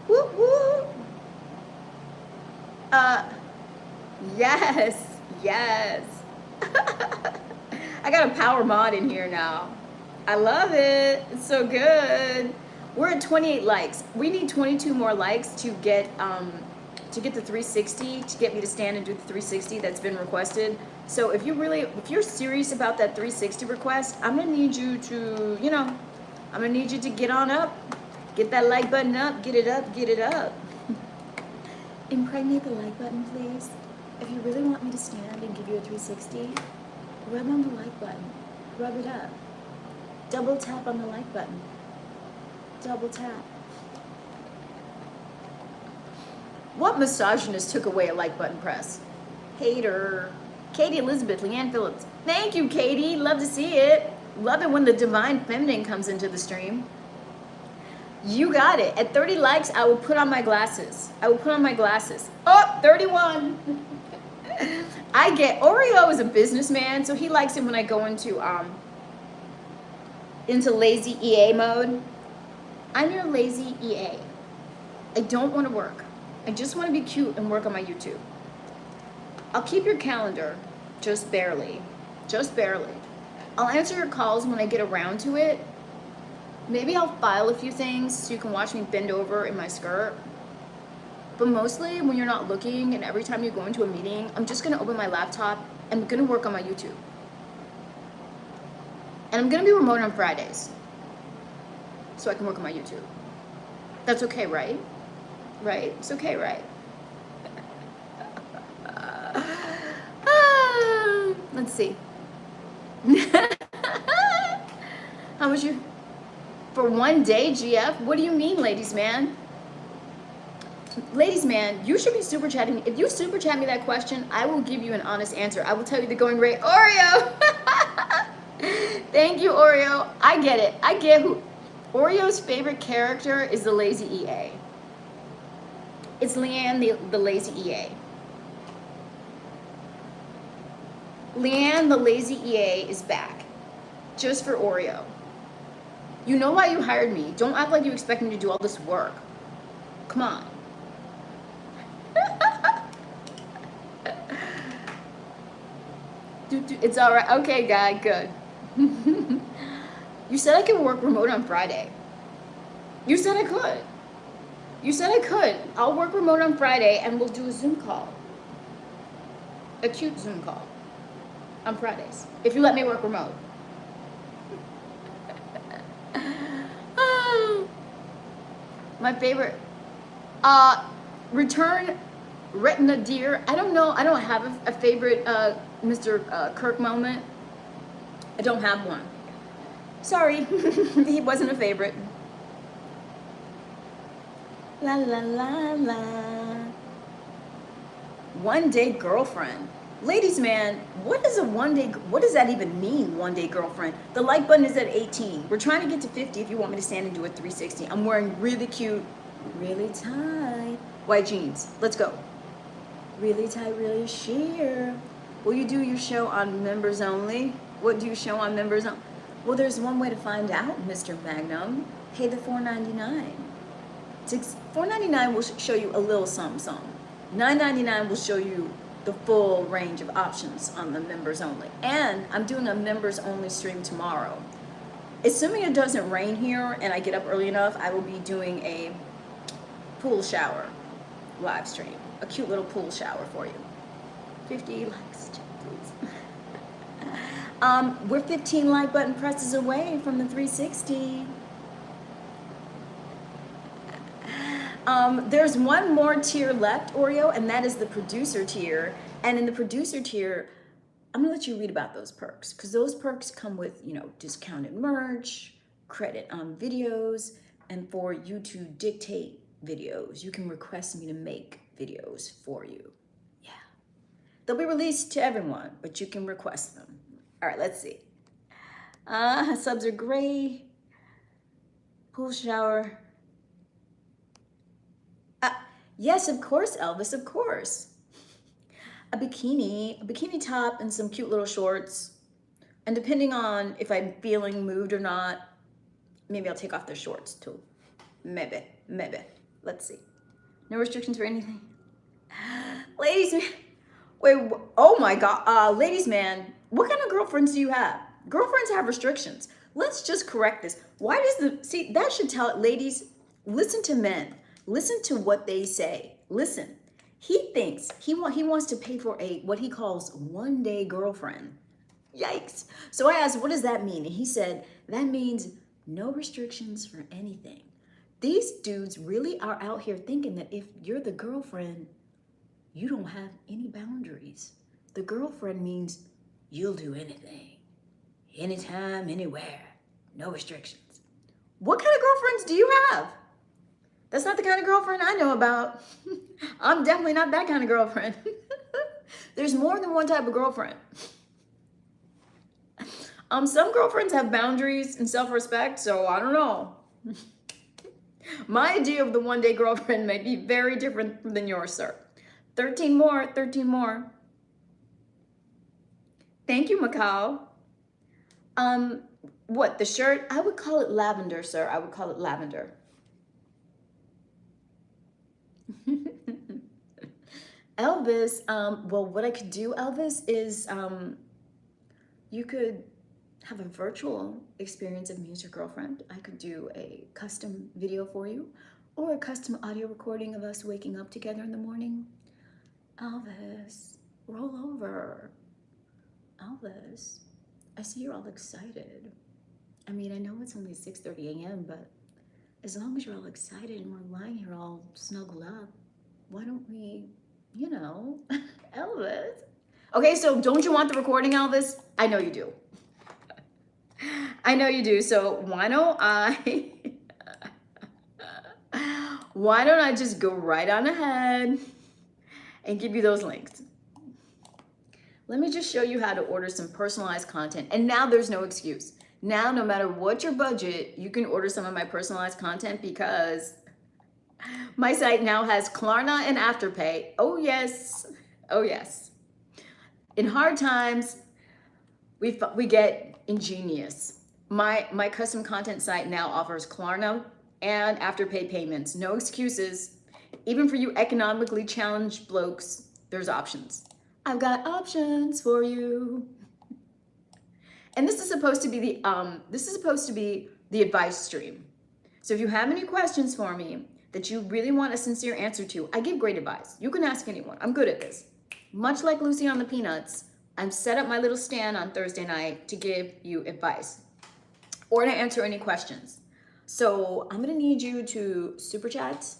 Speaker 1: Whoop whoop. Yes. I got a power mod in here now. I love it. It's so good. We're at 28 likes. We need 22 more likes to get the 360, to get me to stand and do the 360 that's been requested. So if you're serious about that 360 request, I'm gonna need you to, get on up, get that like button up, get it up. Impregnate the like button, please. If you really want me to stand and give you a 360, rub on the like button, rub it up. Double tap on the like button, double tap. What misogynist took away a like button press? Hater. Katie Elizabeth, Leanne Phillips. Thank you, Katie. Love to see it. Love it when the divine feminine comes into the stream. You got it. At 30 likes, I will put on my glasses. Oh, 31. Oreo is a businessman, so he likes it when I go into lazy EA mode. I'm your lazy EA. I don't want to work. I just want to be cute and work on my YouTube. I'll keep your calendar, just barely. I'll answer your calls when I get around to it. Maybe I'll file a few things so you can watch me bend over in my skirt. But mostly when you're not looking and every time you go into a meeting, I'm just gonna open my laptop and I'm gonna work on my YouTube. And I'm gonna be remote on Fridays so I can work on my YouTube. That's okay, right? Right? It's okay, right? Let's see. How much you... For one day, GF? What do you mean, ladies man? Ladies man, you should be super chatting me. If you super chat me that question, I will give you an honest answer. I will tell you the going rate. Oreo! Thank you, Oreo. I get it. I get who... Oreo's favorite character is the lazy EA. It's Leanne, the lazy EA. Leanne, the lazy EA, is back. Just for Oreo. You know why you hired me. Don't act like you expect me to do all this work. Come on. It's all right. Okay, guy, good. You said I could work remote on Friday. You said I could. I'll work remote on Friday and we'll do a Zoom call. A cute Zoom call. On Fridays. If you let me work remote. My favorite. Return Retina Deer. I don't know. I don't have a favorite Mr. Kirk moment. I don't have one. Sorry. He wasn't a favorite. La la la la. One day girlfriend. Ladies man, what does that even mean, one day girlfriend? The like button is at 18. We're trying to get to 50 if you want me to stand and do a 360. I'm wearing really cute, really tight white jeans. Let's go. Really tight, really sheer. Will you do your show on members only? What do you show on members only? Well, there's one way to find out, Mr. Magnum. Pay the $4.99. $4.99 will show you a little something. $9.99 will show you the full range of options on the members only. And I'm doing a members only stream tomorrow. Assuming it doesn't rain here and I get up early enough, I will be doing a pool shower live stream. A cute little pool shower for you. 50 likes, please. We're 15 like button presses away from the 360. There's one more tier left, Oreo, and that is the producer tier. And in the producer tier, I'm gonna let you read about those perks, because those perks come with, you know, discounted merch, credit on videos, and for you to dictate videos. You can request me to make videos for you. Yeah. They'll be released to everyone, but you can request them. All right, let's see. Subs are gray. Pool shower. Yes, of course, Elvis, of course. A bikini top and some cute little shorts. And depending on if I'm feeling moved or not, maybe I'll take off the shorts too. Maybe. Let's see. No restrictions for anything. Ladies, wait, oh my God. Ladies, man, what kind of girlfriends do you have? Girlfriends have restrictions. Let's just correct this. Why does see, that should tell it, ladies, listen to men. Listen to what they say. Listen, he thinks he wants to pay for what he calls one-day girlfriend. Yikes. So I asked, what does that mean? And he said, that means no restrictions for anything. These dudes really are out here thinking that if you're the girlfriend, you don't have any boundaries. The girlfriend means you'll do anything, anytime, anywhere, no restrictions. What kind of girlfriends do you have? That's not the kind of girlfriend I know about. I'm definitely not that kind of girlfriend. There's more than one type of girlfriend. Some girlfriends have boundaries and self-respect, so I don't know. My idea of the one-day girlfriend may be very different than yours, sir. 13 more. Thank you, Macau. What, the shirt? I would call it lavender, sir. I would call it lavender. Elvis, well, what I could do, Elvis, is you could have a virtual experience of me as your girlfriend. I could do a custom video for you, or a custom audio recording of us waking up together in the morning. Elvis, roll over. Elvis, I see you're all excited. I mean, I know it's only 6:30 a.m., but as long as you're all excited and we're lying here all snuggled up, why don't we, you know, Elvis. Okay, so don't you want the recording, Elvis? I know you do. I know you do. So why don't I just go right on ahead and give you those links. Let me just show you how to order some personalized content. And now there's no excuse. Now, no matter what your budget, you can order some of my personalized content because my site now has Klarna and Afterpay. Oh yes, oh yes. In hard times, we get ingenious. My custom content site now offers Klarna and Afterpay payments. No excuses. Even for you economically challenged blokes, there's options. I've got options for you. And this is supposed to be the advice stream. So if you have any questions for me that you really want a sincere answer to, I give great advice. You can ask anyone. I'm good at this. Much like Lucy on the Peanuts, I'm set up my little stand on Thursday night to give you advice or to answer any questions. So I'm gonna need you to super chat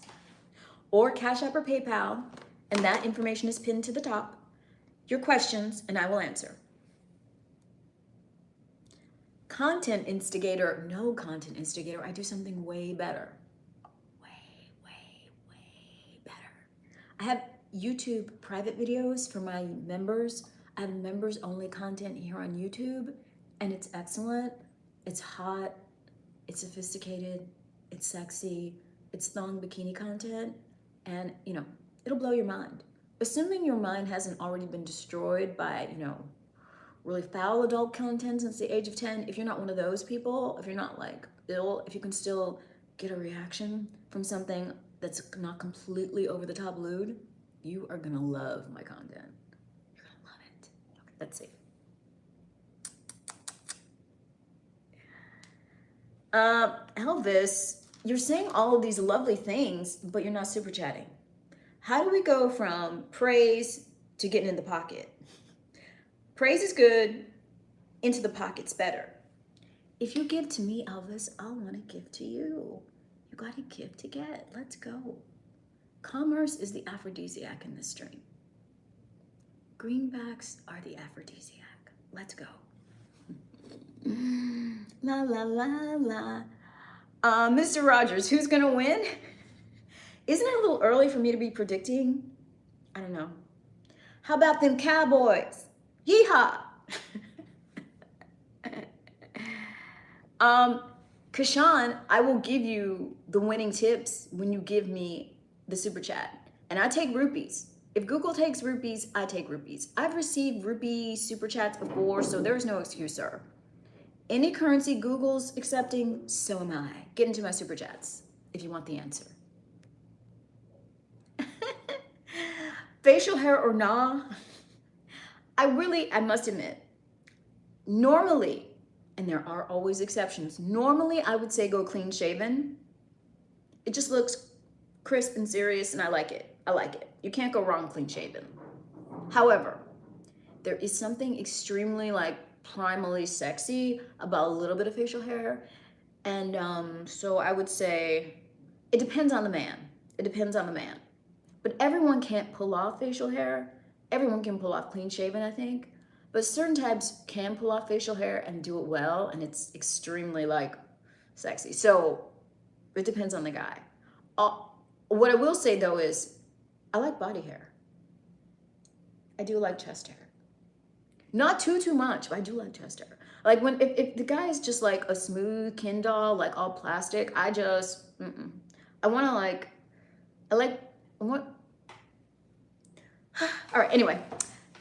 Speaker 1: or Cash App or PayPal, and that information is pinned to the top, your questions, and I will answer. Content instigator, no content instigator, I do something way better. Way better. I have YouTube private videos for my members. I have members only content here on YouTube, and it's excellent. It's hot, it's sophisticated, it's sexy, it's thong bikini content, and you know, it'll blow your mind. Assuming your mind hasn't already been destroyed by, you know, really foul adult content since the age of 10, if you're not one of those people, if you're not like ill, if you can still get a reaction from something that's not completely over the top lewd, you are gonna love my content. Let's see. Elvis, you're saying all of these lovely things, but you're not super chatting. How do we go from praise to getting in the pocket? Praise is good, into the pocket's better. If you give to me, Elvis, I'll want to give to you. You got to give to get. Let's go. Commerce is the aphrodisiac in this stream. Greenbacks are the aphrodisiac. Let's go. La la la la. Mr. Rogers, who's gonna win? Isn't it a little early for me to be predicting? I don't know. How about them Cowboys? Yeehaw! Kashan, I will give you the winning tips when you give me the super chat. And I take rupees. If Google takes rupees, I take rupees. I've received rupee super chats before, so there's no excuse, sir. Any currency Google's accepting, so am I. Get into my super chats if you want the answer. Facial hair or nah? I must admit, normally, and there are always exceptions, normally I would say go clean shaven. It just looks crisp and serious and I like it. I like it. You can't go wrong clean shaven. However, there is something extremely like primally sexy about a little bit of facial hair. And so I would say it depends on the man. It depends on the man. But everyone can't pull off facial hair. Everyone can pull off clean shaven, I think. But certain types can pull off facial hair and do it well, and it's extremely like sexy. So it depends on the guy. What I will say though is I like body hair. I do like chest hair. Not too much, but I do like chest hair. Like if the guy is just like a smooth Ken doll, like all plastic, I want all right, anyway.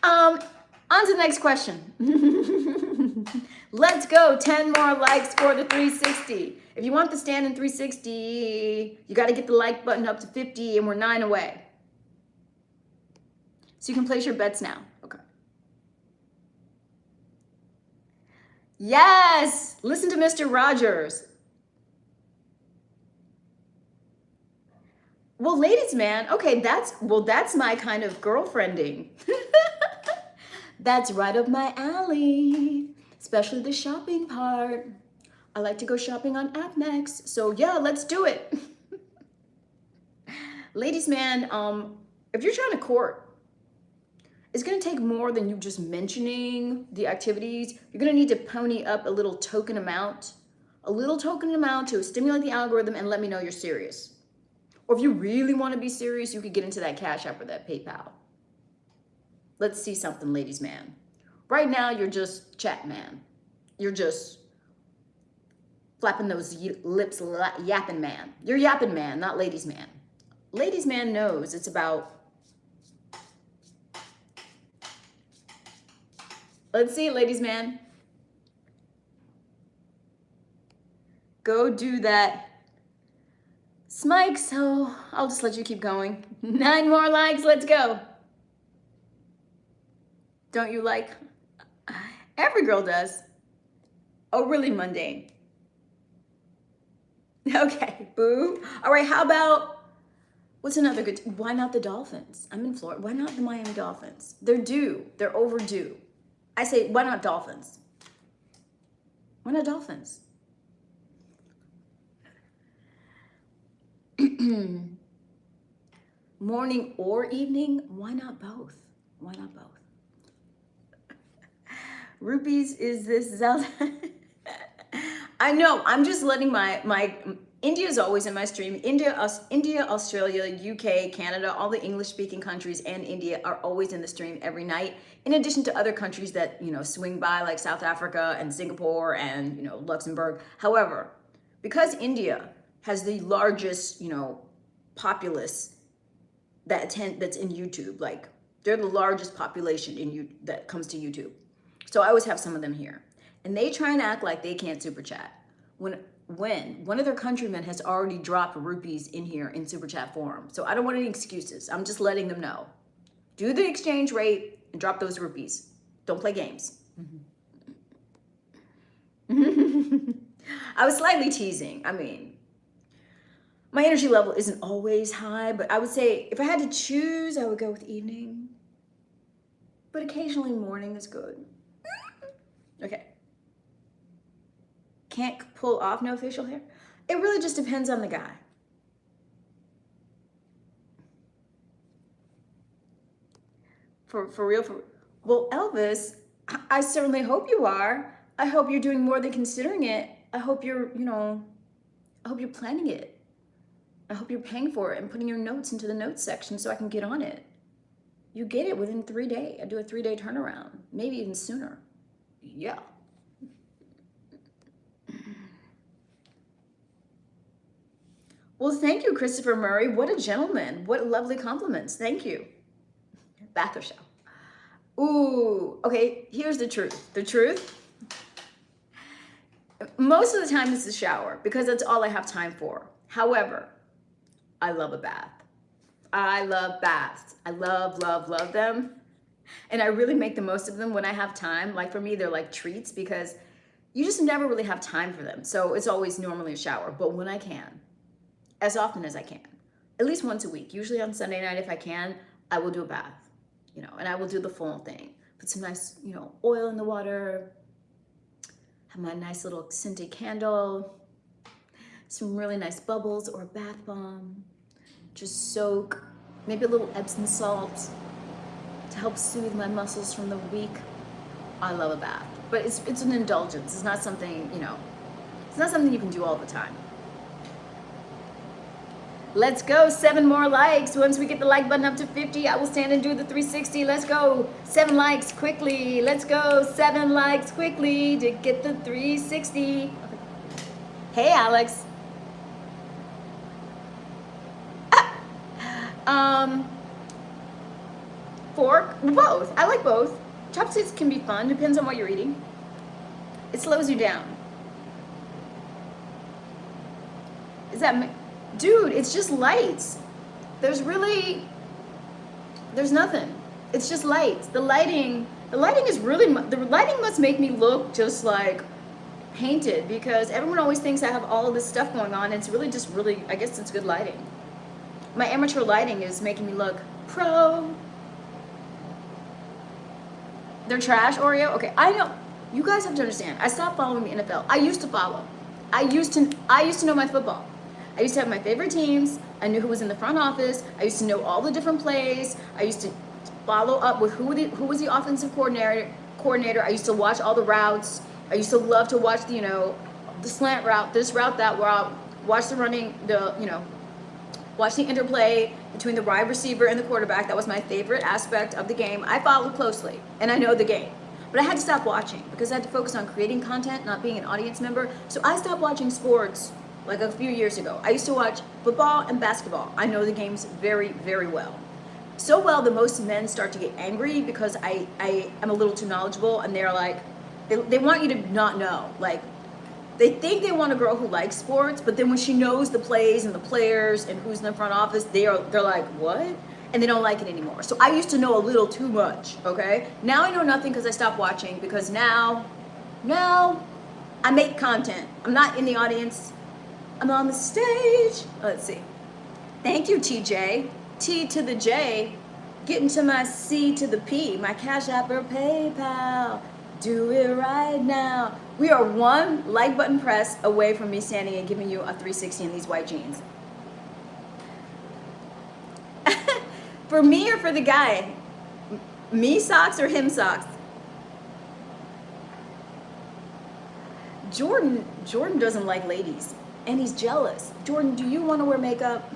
Speaker 1: On to the next question. Let's go, 10 more likes for the 360. If you want the stand in 360, you gotta get the like button up to 50 and we're 9 away. So you can place your bets now, okay. Yes, listen to Mr. Rogers. Well, ladies, man, okay, that's my kind of girlfriending. That's right up my alley, especially the shopping part. I like to go shopping on AppNext, so yeah, let's do it. Ladies, man, if you're trying to court, it's gonna take more than you just mentioning the activities. You're gonna need to pony up a little token amount to stimulate the algorithm and let me know you're serious. Or if you really wanna be serious, you could get into that Cash App or that PayPal. Let's see something, ladies, man. Right now, you're just chat man. You're just flapping those lips, yapping man. You're yapping man, not ladies man. Ladies man knows it's about, let's see, ladies man. Go do that. Smike, so I'll just let you keep going. 9 more likes, let's go. Don't you like? Every girl does. Oh, really mundane. Okay, boo. All right, how about, what's another good, why not the Dolphins? I'm in Florida. Why not the Miami Dolphins? They're due. They're overdue. I say, why not Dolphins? Why not Dolphins? Morning or evening? Why not both? Why not both? Rupees, is this Zelda? I know, I'm just letting my India's always in my stream. India, Australia, UK, Canada, all the English-speaking countries and India are always in the stream every night, in addition to other countries that, swing by, like South Africa and Singapore and, Luxembourg. However, because India has the largest, populace that's in YouTube, like they're the largest population that comes to YouTube. So I always have some of them here. And they try and act like they can't super chat. When one of their countrymen has already dropped rupees in here in super chat form. So I don't want any excuses. I'm just letting them know. Do the exchange rate and drop those rupees. Don't play games. I was slightly teasing. I mean, my energy level isn't always high, but I would say if I had to choose, I would go with evening. But occasionally morning is good. Okay. Can't pull off no facial hair? It really just depends on the guy. For real, well, Elvis, I certainly hope you are. I hope you're doing more than considering it. I hope you're, I hope you're planning it. I hope you're paying for it and putting your notes into the notes section so I can get on it. You get it within 3 days. I do a 3-day turnaround, maybe even sooner. Yeah. Well, thank you, Christopher Murray. What a gentleman. What lovely compliments. Thank you. Bath or shower? Ooh, okay, here's the truth. The truth? Most of the time it's the shower because that's all I have time for. However, I love a bath. I love baths. I love them. And I really make the most of them when I have time. Like for me, they're like treats because you just never really have time for them. So it's always normally a shower. But when I can, as often as I can, at least once a week, usually on Sunday night if I can, I will do a bath, and I will do the full thing. Put some nice, oil in the water, have my nice little scented candle, some really nice bubbles or a bath bomb. Just soak, maybe a little Epsom salt to help soothe my muscles from the week. I love a bath, but it's an indulgence. It's not something, it's not something you can do all the time. Let's go, 7 more likes. Once we get the like button up to 50, I will stand and do the 360. Let's go, 7 likes quickly. Let's go, 7 likes quickly to get the 360. Okay. Hey, Alex. Fork, both. I like both. Chopsticks can be fun, depends on what you're eating. It slows you down. Dude, it's just lights. There's nothing. It's just lights. The lighting must make me look just like painted because everyone always thinks I have all of this stuff going on. It's really just I guess it's good lighting. My amateur lighting is making me look pro. They're trash, Oreo? Okay, I know. You guys have to understand. I stopped following the NFL. I used to follow. I used to know my football. I used to have my favorite teams. I knew who was in the front office. I used to know all the different plays. I used to follow up with who was the offensive coordinator. I used to watch all the routes. I used to love to watch the slant route, this route, that route, watch the running, watch the interplay between the wide receiver and the quarterback. That was my favorite aspect of the game. I followed closely and I know the game. But I had to stop watching because I had to focus on creating content, not being an audience member. So I stopped watching sports like a few years ago. I used to watch football and basketball. I know the games very, very well. So well that most men start to get angry because I am a little too knowledgeable and they're like, they want you to not know. Like, they think they want a girl who likes sports, but then when she knows the plays and the players and who's in the front office, they're like, what? And they don't like it anymore. So I used to know a little too much, okay? Now I know nothing because I stopped watching because now I make content. I'm not in the audience. I'm on the stage. Let's see. Thank you, TJ. T to the J. Getting to my C to the P. My Cash App or PayPal. Do it right now. We are 1 like button press away from me standing and giving you a 360 in these white jeans. For me or for the guy? Me socks or him socks? Jordan doesn't like ladies and he's jealous. Jordan, do you want to wear makeup?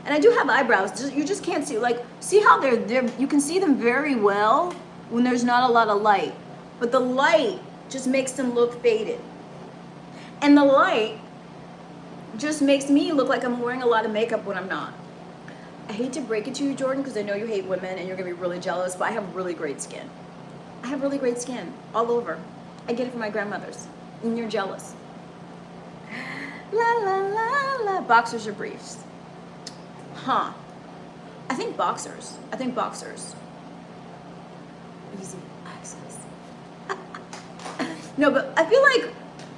Speaker 1: And I do have eyebrows. You just can't see. Like, see how they're you can see them very well when there's not a lot of light. But the light just makes them look faded. And the light just makes me look like I'm wearing a lot of makeup when I'm not. I hate to break it to you, Jordan, because I know you hate women and you're going to be really jealous, but I have really great skin. I have really great skin all over. I get it from my grandmothers. And you're jealous. La, la, la, la. Boxers or briefs? I think boxers. easy access. No, but I feel like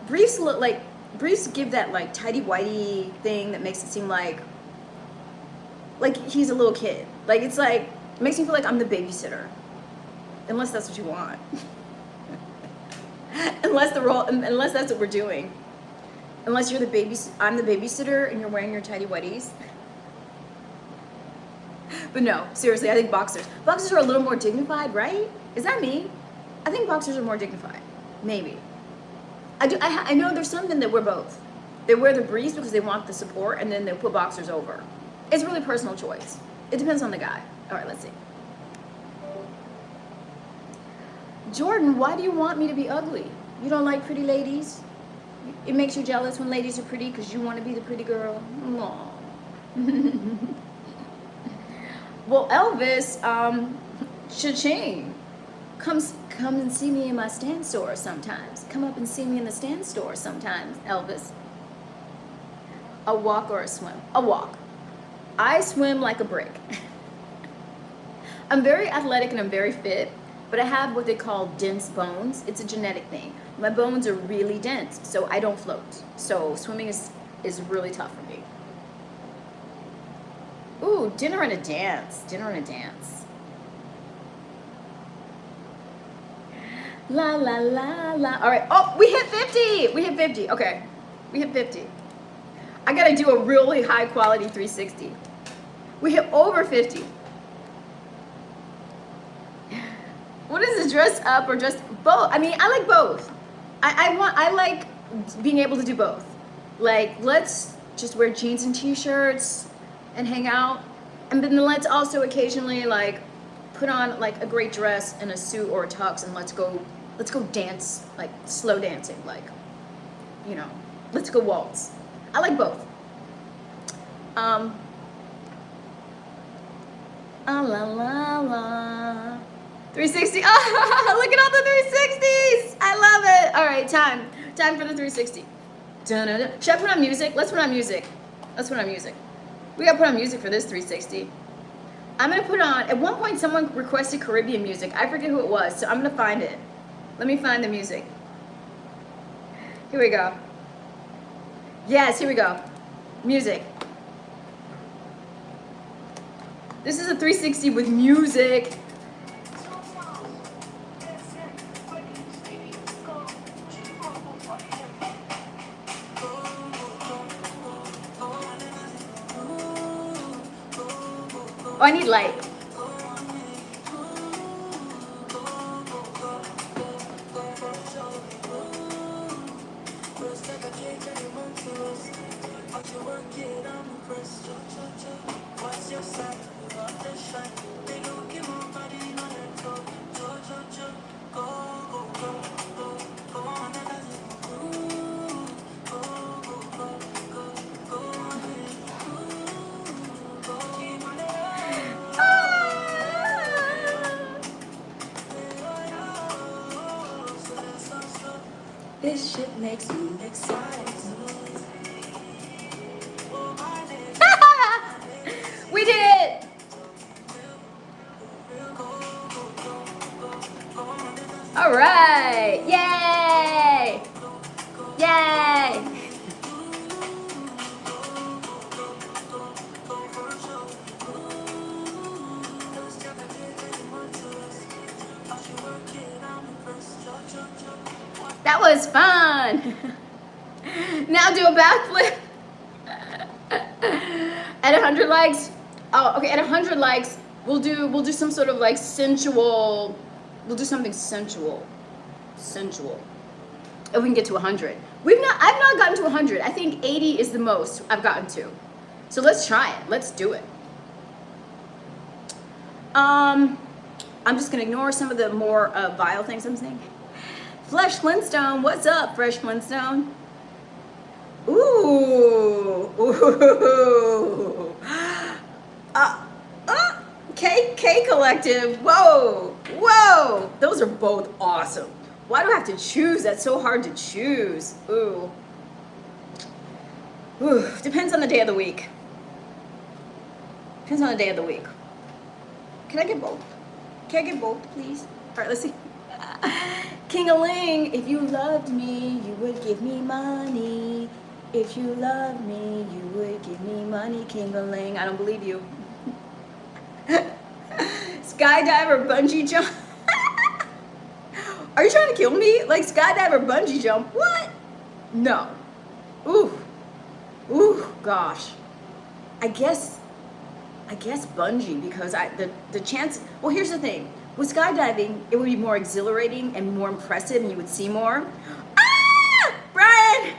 Speaker 1: briefs look like briefs give that like tidy whitey thing that makes it seem like he's a little kid. Like it's like it makes me feel like I'm the babysitter, unless that's what you want. Unless that's what we're doing. Unless you're I'm the babysitter and you're wearing your tidy whities. But no, seriously, I think boxers are a little more dignified, right? Is that me? I think boxers are more dignified. Maybe. I know there's some men that wear both. They wear the briefs because they want the support, and then they put boxers over. It's really personal choice. It depends on the guy. All right, let's see. Jordan, why do you want me to be ugly? You don't like pretty ladies? It makes you jealous when ladies are pretty because you want to be the pretty girl? Aww. Well, Elvis, cha-ching. Come and see me in my stand store sometimes. Come up and see me in the stand store sometimes, Elvis. A walk or a swim? A walk. I swim like a brick. I'm very athletic and I'm very fit, but I have what they call dense bones. It's a genetic thing. My bones are really dense, so I don't float. So swimming is really tough for me. Ooh, dinner and a dance. Dinner and a dance. La la la la. All right. Oh, we hit 50. We hit 50. Okay. We hit 50. I gotta do a really high quality 360. We hit over 50. What is this, dress up or just both? I mean, I like both. I like being able to do both. Like, let's just wear jeans and t-shirts and hang out. And then let's also occasionally like put on like a great dress and a suit or a tux and let's go dance, like slow dancing, like, you know, let's go waltz. I like both. La la la. 360. Oh, look at all the 360s. I love it. All right, time for the 360. Dun-dun-dun. Should I put on music? Let's put on music. We gotta put on music for this 360. I'm gonna put on, at one point someone requested Caribbean music. I forget who it was, so I'm gonna find it. Let me find the music. Here we go. Yes, here we go. Music. This is a 360 with music. Oh, I need light. This shit makes me excited. We did it! All right! Yay! Yay! That was fun. Now do a backflip. At 100 likes. Oh, okay. At 100 likes, we'll do some sort of like sensual. We'll do something sensual. If we can get to 100. I've not gotten to 100. I think 80 is the most I've gotten to. So let's try it. Let's do it. I'm just gonna ignore some of the more vile things I'm saying. Fresh Flintstone, what's up, Fresh Flintstone? Ooh. K Collective. Whoa. Those are both awesome. Why do I have to choose? That's so hard to choose. Ooh. Depends on the day of the week. Can I get both? Can I get both, please? All right, let's see. King-a-ling, if you loved me, you would give me money. If you loved me, you would give me money. King-a-ling, I don't believe you. Skydive or bungee jump? Are you trying to kill me? Like skydive or bungee jump? What? No. Ooh. Ooh, gosh. I guess bungee because the chance, well, here's the thing. With skydiving, it would be more exhilarating and more impressive and you would see more. Ah! Brian!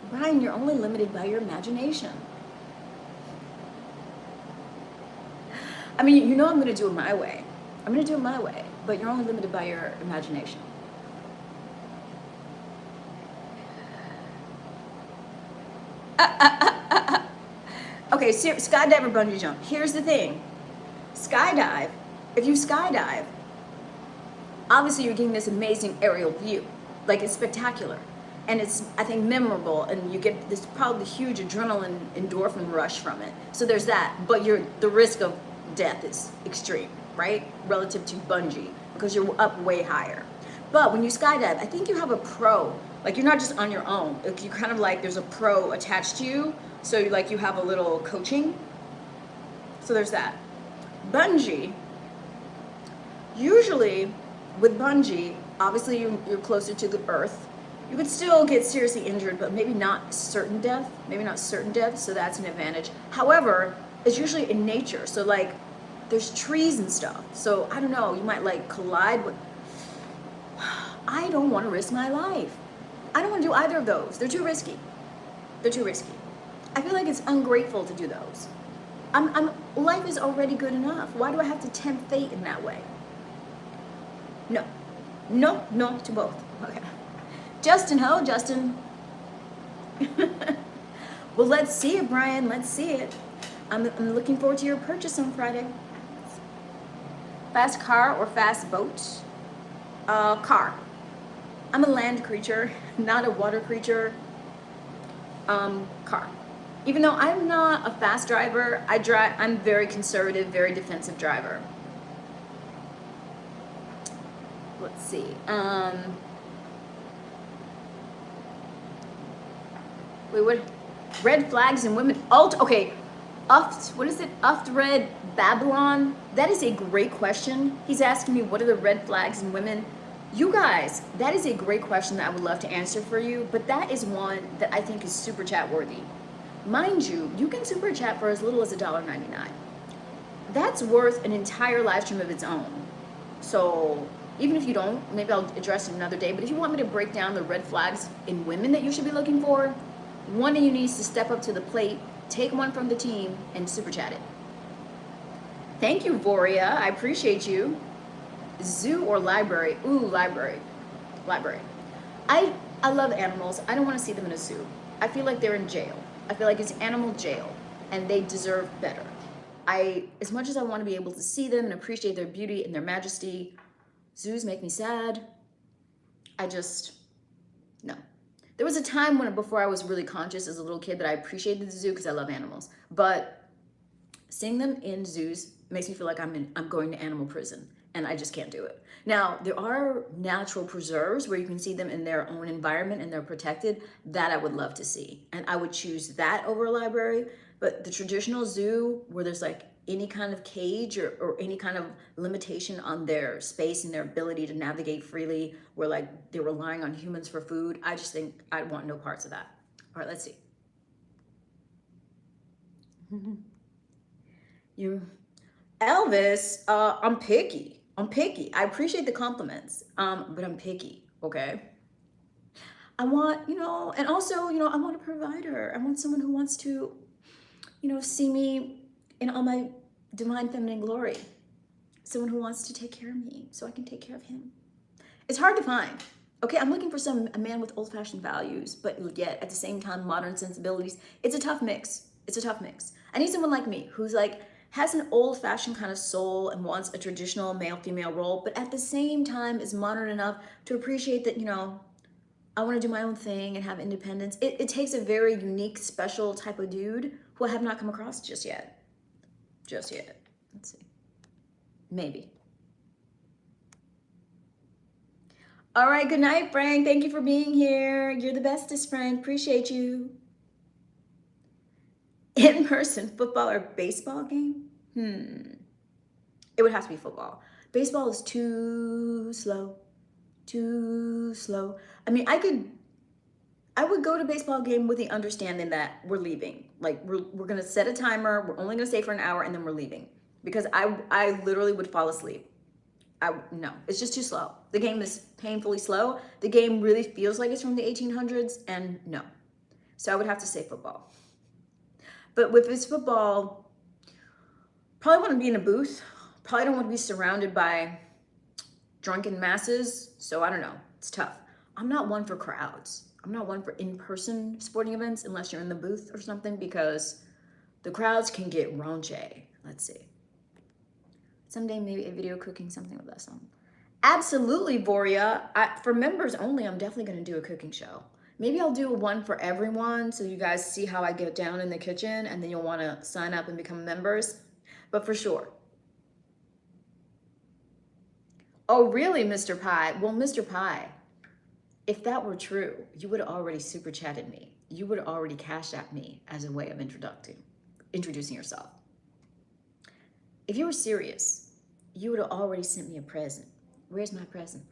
Speaker 1: Brian, you're only limited by your imagination. I mean, you know I'm gonna do it my way. I'm gonna do it my way, but you're only limited by your imagination. Okay, so skydive or bungee jump. Here's the thing. Skydive, if you skydive, obviously you're getting this amazing aerial view. Like it's spectacular. And it's, I think, memorable, and you get this probably huge adrenaline endorphin rush from it. So there's that, but the risk of death is extreme, right? Relative to bungee, because you're up way higher. But when you skydive, I think you have a pro. Like you're not just on your own. Like you kind of like there's a pro attached to you. So like you have a little coaching. So there's that. Bungee, usually with bungee, obviously you're closer to the earth. You could still get seriously injured, but maybe not certain death. Maybe not certain death, so that's an advantage. However, it's usually in nature. So like there's trees and stuff. So I don't know, you might like collide with, I don't want to risk my life. I don't want to do either of those. They're too risky. They're too risky. I feel like it's ungrateful to do those. Life is already good enough. Why do I have to tempt fate in that way? No. No, no to both. Okay. Justin, hello, Justin. Well, let's see it, Brian. Let's see it. I'm looking forward to your purchase on Friday. Fast car or fast boat? Car. I'm a land creature, not a water creature. Car. Even though I'm not a fast driver, I'm very conservative, very defensive driver. Let's see. Wait, what? Red flags and women. Okay. What is it? Red Babylon? That is a great question. He's asking me what are the red flags in women. You guys, that is a great question that I would love to answer for you, but that is one that I think is super chat worthy. Mind you, you can super chat for as little as $1.99. That's worth an entire live stream of its own. So even if you don't, maybe I'll address it another day, but if you want me to break down the red flags in women that you should be looking for, one of you needs to step up to the plate, take one from the team, and super chat it. Thank you, Voria. I appreciate you. Zoo or library? Ooh, library. Library. I love animals. I don't want to see them in a zoo. I feel like they're in jail. I feel like it's animal jail, and they deserve better. As much as I want to be able to see them and appreciate their beauty and their majesty, zoos make me sad. No. There was a time before I was really conscious as a little kid that I appreciated the zoo because I love animals. But seeing them in zoos makes me feel like I'm going to animal prison, and I just can't do it. Now, there are natural preserves where you can see them in their own environment and they're protected. That I would love to see. And I would choose that over a library. But the traditional zoo where there's like any kind of cage or any kind of limitation on their space and their ability to navigate freely, where like they're relying on humans for food, I just think I want no parts of that. All right, let's see. Elvis, I'm picky. I appreciate the compliments, but I'm picky, okay? I want, and also, I want a provider. I want someone who wants to, see me in all my divine feminine glory. Someone who wants to take care of me so I can take care of him. It's hard to find. Okay, I'm looking for a man with old-fashioned values, but yet at the same time modern sensibilities. It's a tough mix. I need someone like me who's like has an old-fashioned kind of soul and wants a traditional male-female role, but at the same time is modern enough to appreciate that, I want to do my own thing and have independence. It takes a very unique, special type of dude who I have not come across just yet. just yet. Let's see. Maybe. All right, good night, Frank. Thank you for being here. You're the bestest, Frank. Appreciate you. In-person football or baseball game? It would have to be football. Baseball is too slow. Too slow. I mean, I would go to a baseball game with the understanding that we're leaving. Like we're gonna set a timer. We're only gonna stay for an hour and then we're leaving. Because I literally would fall asleep. No, it's just too slow. The game is painfully slow. The game really feels like it's from the 1800s, and no. So I would have to say football. But with this football, probably want to be in a booth. Probably don't want to be surrounded by drunken masses. So I don't know. It's tough. I'm not one for crowds. I'm not one for in-person sporting events unless you're in the booth or something, because the crowds can get raunchy. Let's see. Someday maybe a video cooking something with us on. Absolutely, Voria. For members only, I'm definitely going to do a cooking show. Maybe I'll do one for everyone so you guys see how I get down in the kitchen, and then you'll want to sign up and become members. But for sure. Oh, really, Mr. Pie? Well, Mr. Pie, if that were true, you would have already super chatted me. You would have already cashed at me as a way of introducing yourself. If you were serious, you would have already sent me a present. Where's my present?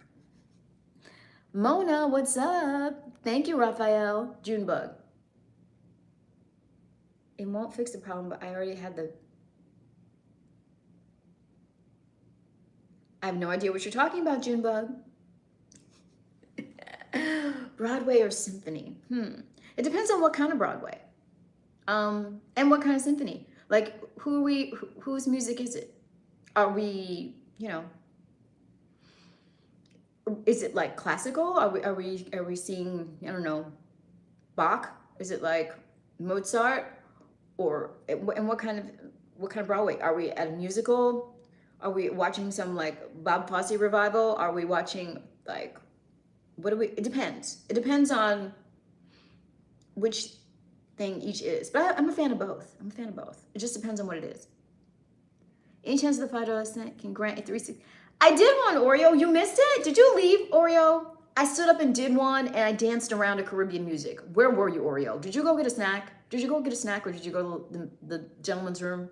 Speaker 1: Mona, what's up? Thank you, Raphael. Junebug. It won't fix the problem, but I already had I have no idea what you're talking about, Junebug. Broadway or symphony? It depends on what kind of Broadway. And what kind of symphony. Like, whose music is it? Are we, is it like classical? Are we seeing, I don't know, Bach? Is it like Mozart? Or and what kind of Broadway? Are we at a musical? Are we watching some like Bob Fosse revival? Are we watching like, it depends. It depends on which thing each is. But I'm a fan of both. It just depends on what it is. Any chance of the $5 cent can grant a 360? I did one, Oreo. You missed it? Did you leave, Oreo? I stood up and did one, and I danced around to Caribbean music. Where were you, Oreo? Did you go get a snack? Or did you go to the gentleman's room?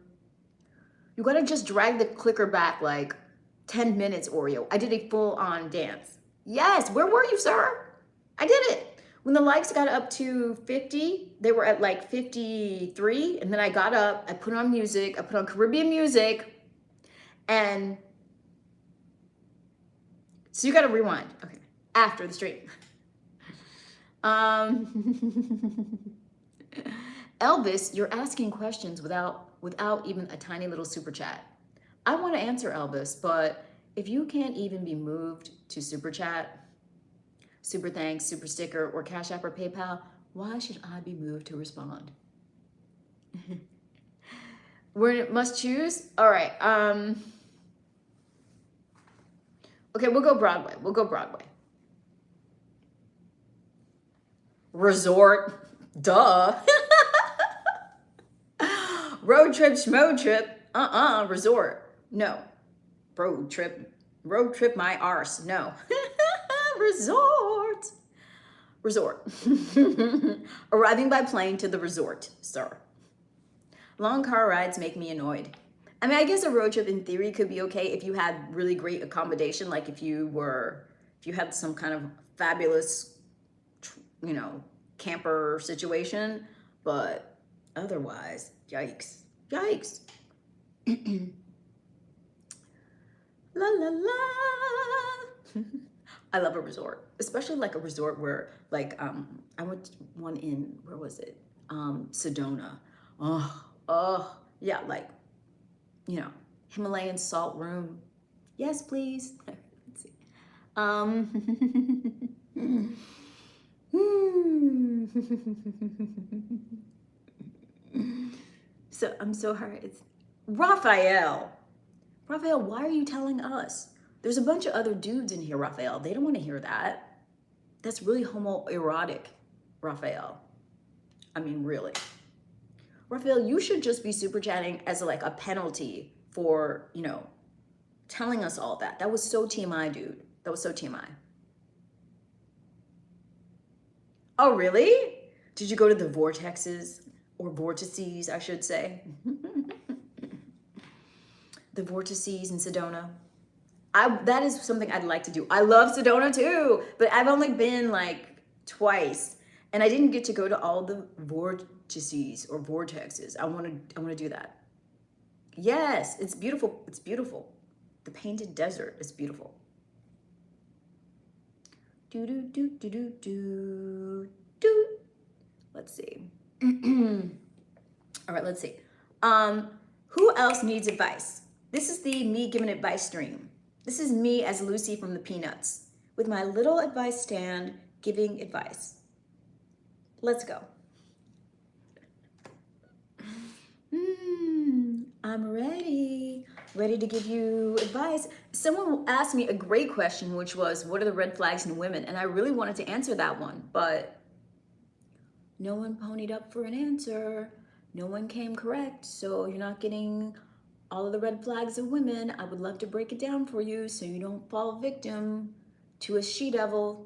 Speaker 1: You gotta just drag the clicker back like 10 minutes, Oreo. I did a full-on dance. Yes, where were you, sir? I did it. When the likes got up to 50, they were at like 53, and then I got up, I put on music, I put on Caribbean music, and so you got to rewind. Okay. After the stream. Elvis, you're asking questions without even a tiny little super chat. I want to answer, Elvis, but if you can't even be moved to super chat, super thanks, super sticker, or Cash App or PayPal, why should I be moved to respond? We must choose? All right. Okay, we'll go Broadway. Resort. Duh. Road trip, schmo trip. Resort. No. Road trip, my arse. No. Resort. Arriving by plane to the resort, sir. Long car rides make me annoyed. I mean, I guess a road trip in theory could be okay if you had really great accommodation, like if you had some kind of fabulous, camper situation, but otherwise, yikes. La la la. I love a resort, especially like a resort where like, I went to one in, where was it? Sedona. Oh, yeah, like, Himalayan salt room. Yes, please. Let's see. So I'm so hard. It's Raphael. Raphael, why are you telling us? There's a bunch of other dudes in here, Raphael. They don't want to hear that. That's really homoerotic, Raphael. I mean, really. Raphael, you should just be super chatting as like a penalty for, you know, telling us all that. That was so TMI, dude. That was so TMI. Oh, really? Did you go to the vortexes or vortices, I should say? The vortices in Sedona. That is something I'd like to do. I love Sedona too, but I've only been like twice, and I didn't get to go to all the vortices or vortexes. I want to do that. Yes, it's beautiful. It's beautiful. The painted desert is beautiful. Do do do do do do do. Let's see. All right, let's see. Who else needs advice? This is the me giving advice stream. This is me as Lucy from the Peanuts with my little advice stand giving advice. Let's go. I'm ready to give you advice. Someone asked me a great question, which was, what are the red flags in women? And I really wanted to answer that one, but no one ponied up for an answer. No one came correct, so you're not getting all of the red flags of women. I would love to break it down for you so you don't fall victim to a she-devil,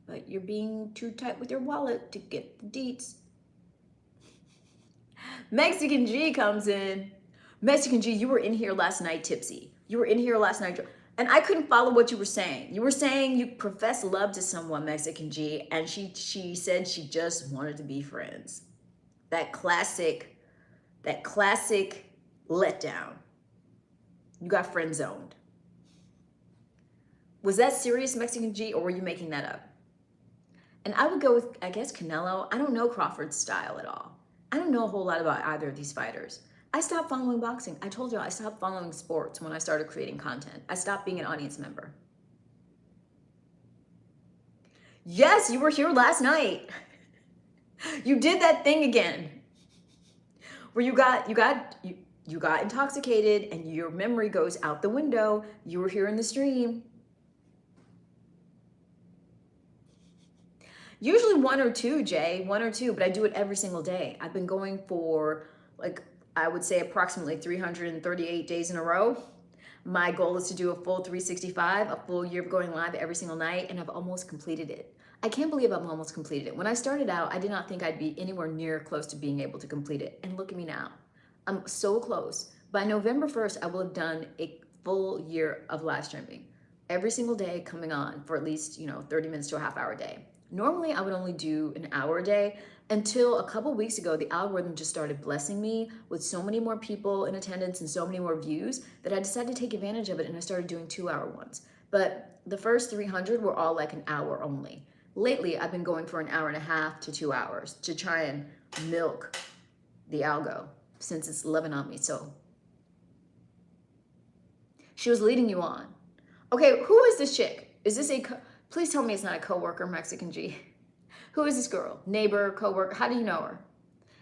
Speaker 1: but you're being too tight with your wallet to get the deets. Mexican G comes in. Mexican G, you were in here last night tipsy. You were in here last night, and I couldn't follow what you were saying. You were saying you profess love to someone, Mexican G, and she said she just wanted to be friends. That classic letdown. You got friend zoned. Was that serious, Mexican G, or were you making that up? And I would go with, I guess, Canelo. I don't know Crawford's style at all. I don't know a whole lot about either of these fighters. I stopped following boxing. I told you I stopped following sports when I started creating content. I stopped being an audience member. Yes, you were here last night. You did that thing again where you got intoxicated and your memory goes out the window. You were here in the stream. Usually 1 or 2, Jay, 1 or 2, but I do it every single day. I've been going for, like, I would say approximately 338 days in a row. My goal is to do a full 365, a full year of going live every single night, and I've almost completed it. I can't believe I've almost completed it. When I started out, I did not think I'd be anywhere near close to being able to complete it. And look at me now. I'm so close. By November 1st, I will have done a full year of live streaming. Every single day coming on for at least, 30 minutes to a half hour a day. Normally, I would only do an hour a day until a couple weeks ago, the algorithm just started blessing me with so many more people in attendance and so many more views that I decided to take advantage of it, and I started doing 2-hour ones. But the first 300 were all like an hour only. Lately, I've been going for an hour and a half to 2 hours to try and milk the algo since it's loving on me. So she was leading you on. Okay, who is this chick? Is this please tell me it's not a coworker, Mexican G. Who is this girl? Neighbor, coworker? How do you know her?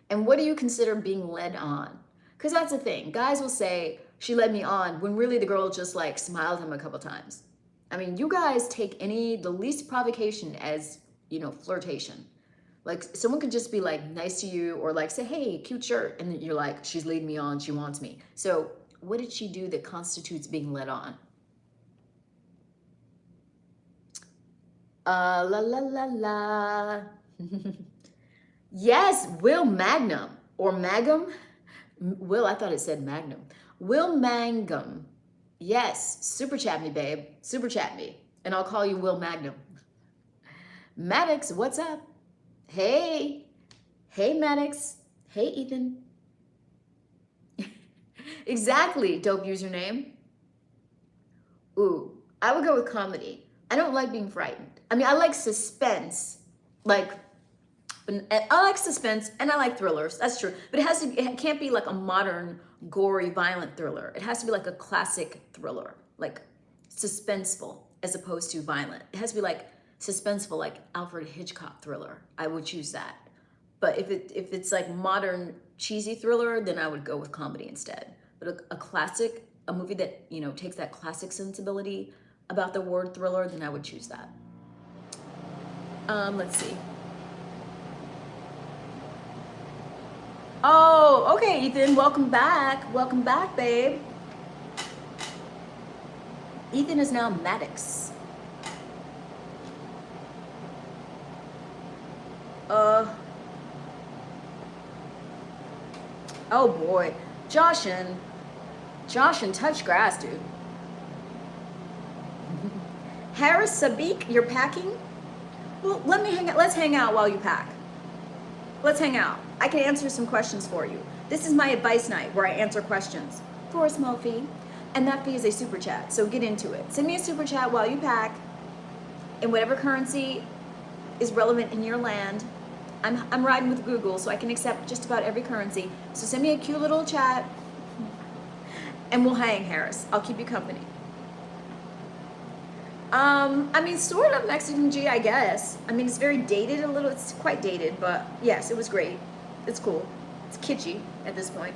Speaker 1: And what do you consider being led on? Because that's the thing. Guys will say, she led me on, when really the girl just like smiled at him a couple times. I mean, you guys take the least provocation as, flirtation. Like someone could just be like nice to you or like say, hey, cute shirt. And then you're like, she's leading me on, she wants me. So what did she do that constitutes being led on? La la la la. Yes, Will Magnum or Magum. Will, I thought it said Magnum. Will Mangum. Yes, super chat me, babe. Super chat me. And I'll call you Will Magnum. Maddox, what's up? Hey. Hey, Maddox. Hey, Ethan. Exactly, dope username. Ooh, I would go with comedy. I don't like being frightened. I mean, I like suspense. I like suspense and I like thrillers. That's true. But it can't be like a modern, gory, violent thriller. It has to be like a classic thriller, like suspenseful as opposed to violent. It has to be like suspenseful, like Alfred Hitchcock thriller. I would choose that. But if it's like modern, cheesy thriller, then I would go with comedy instead. But a classic, a movie that, takes that classic sensibility about the word thriller, then I would choose that. Let's see. Oh, okay, Ethan, welcome back. Welcome back, babe. Ethan is now Maddox. Oh boy. Joshin touch grass, dude. Harris Sabik, you're packing? Well, let's hang out while you pack. Let's hang out. I can answer some questions for you. This is my advice night where I answer questions for a small fee. And that fee is a super chat, so get into it. Send me a super chat while you pack in whatever currency is relevant in your land. I'm riding with Google, so I can accept just about every currency. So send me a cute little chat and we'll hang, Harris. I'll keep you company. I mean, sort of Mexican G, I guess. I mean, it's very dated a little. It's quite dated, but yes, it was great. It's cool. It's kitschy at this point.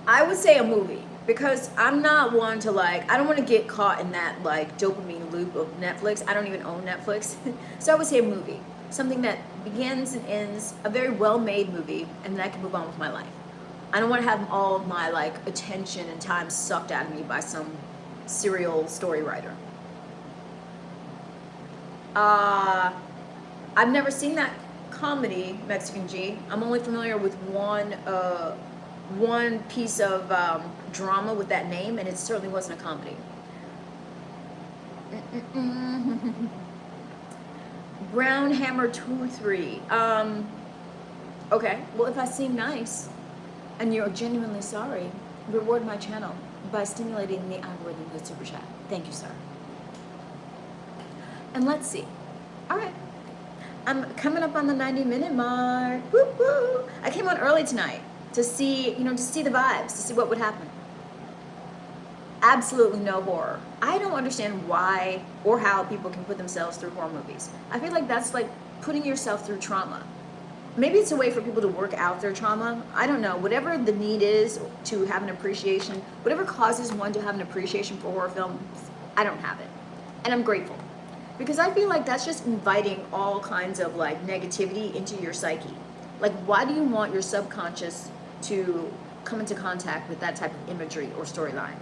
Speaker 1: I would say a movie, because I'm not one to like, I don't want to get caught in that like dopamine loop of Netflix. I don't even own Netflix. So I would say a movie. Something that begins and ends, a very well-made movie, and then I can move on with my life. I don't want to have all of my like attention and time sucked out of me by some serial story writer. I've never seen that comedy, Mexican G. I'm only familiar with one piece of drama with that name, and it certainly wasn't a comedy. Brown Hammer 23. Okay, well, if I seem nice and you're genuinely sorry, reward my channel by stimulating the algorithm with super chat. Thank you, sir. And let's see. All right, I'm coming up on the 90-minute mark. Woo woo! I came on early tonight to see, to see the vibes, to see what would happen. Absolutely no horror. I don't understand why or how people can put themselves through horror movies. I feel like that's like putting yourself through trauma. Maybe it's a way for people to work out their trauma. I don't know. Whatever the need is to have an appreciation, whatever causes one to have an appreciation for horror films, I don't have it. And I'm grateful. Because I feel like that's just inviting all kinds of like negativity into your psyche. Like, why do you want your subconscious to come into contact with that type of imagery or storyline?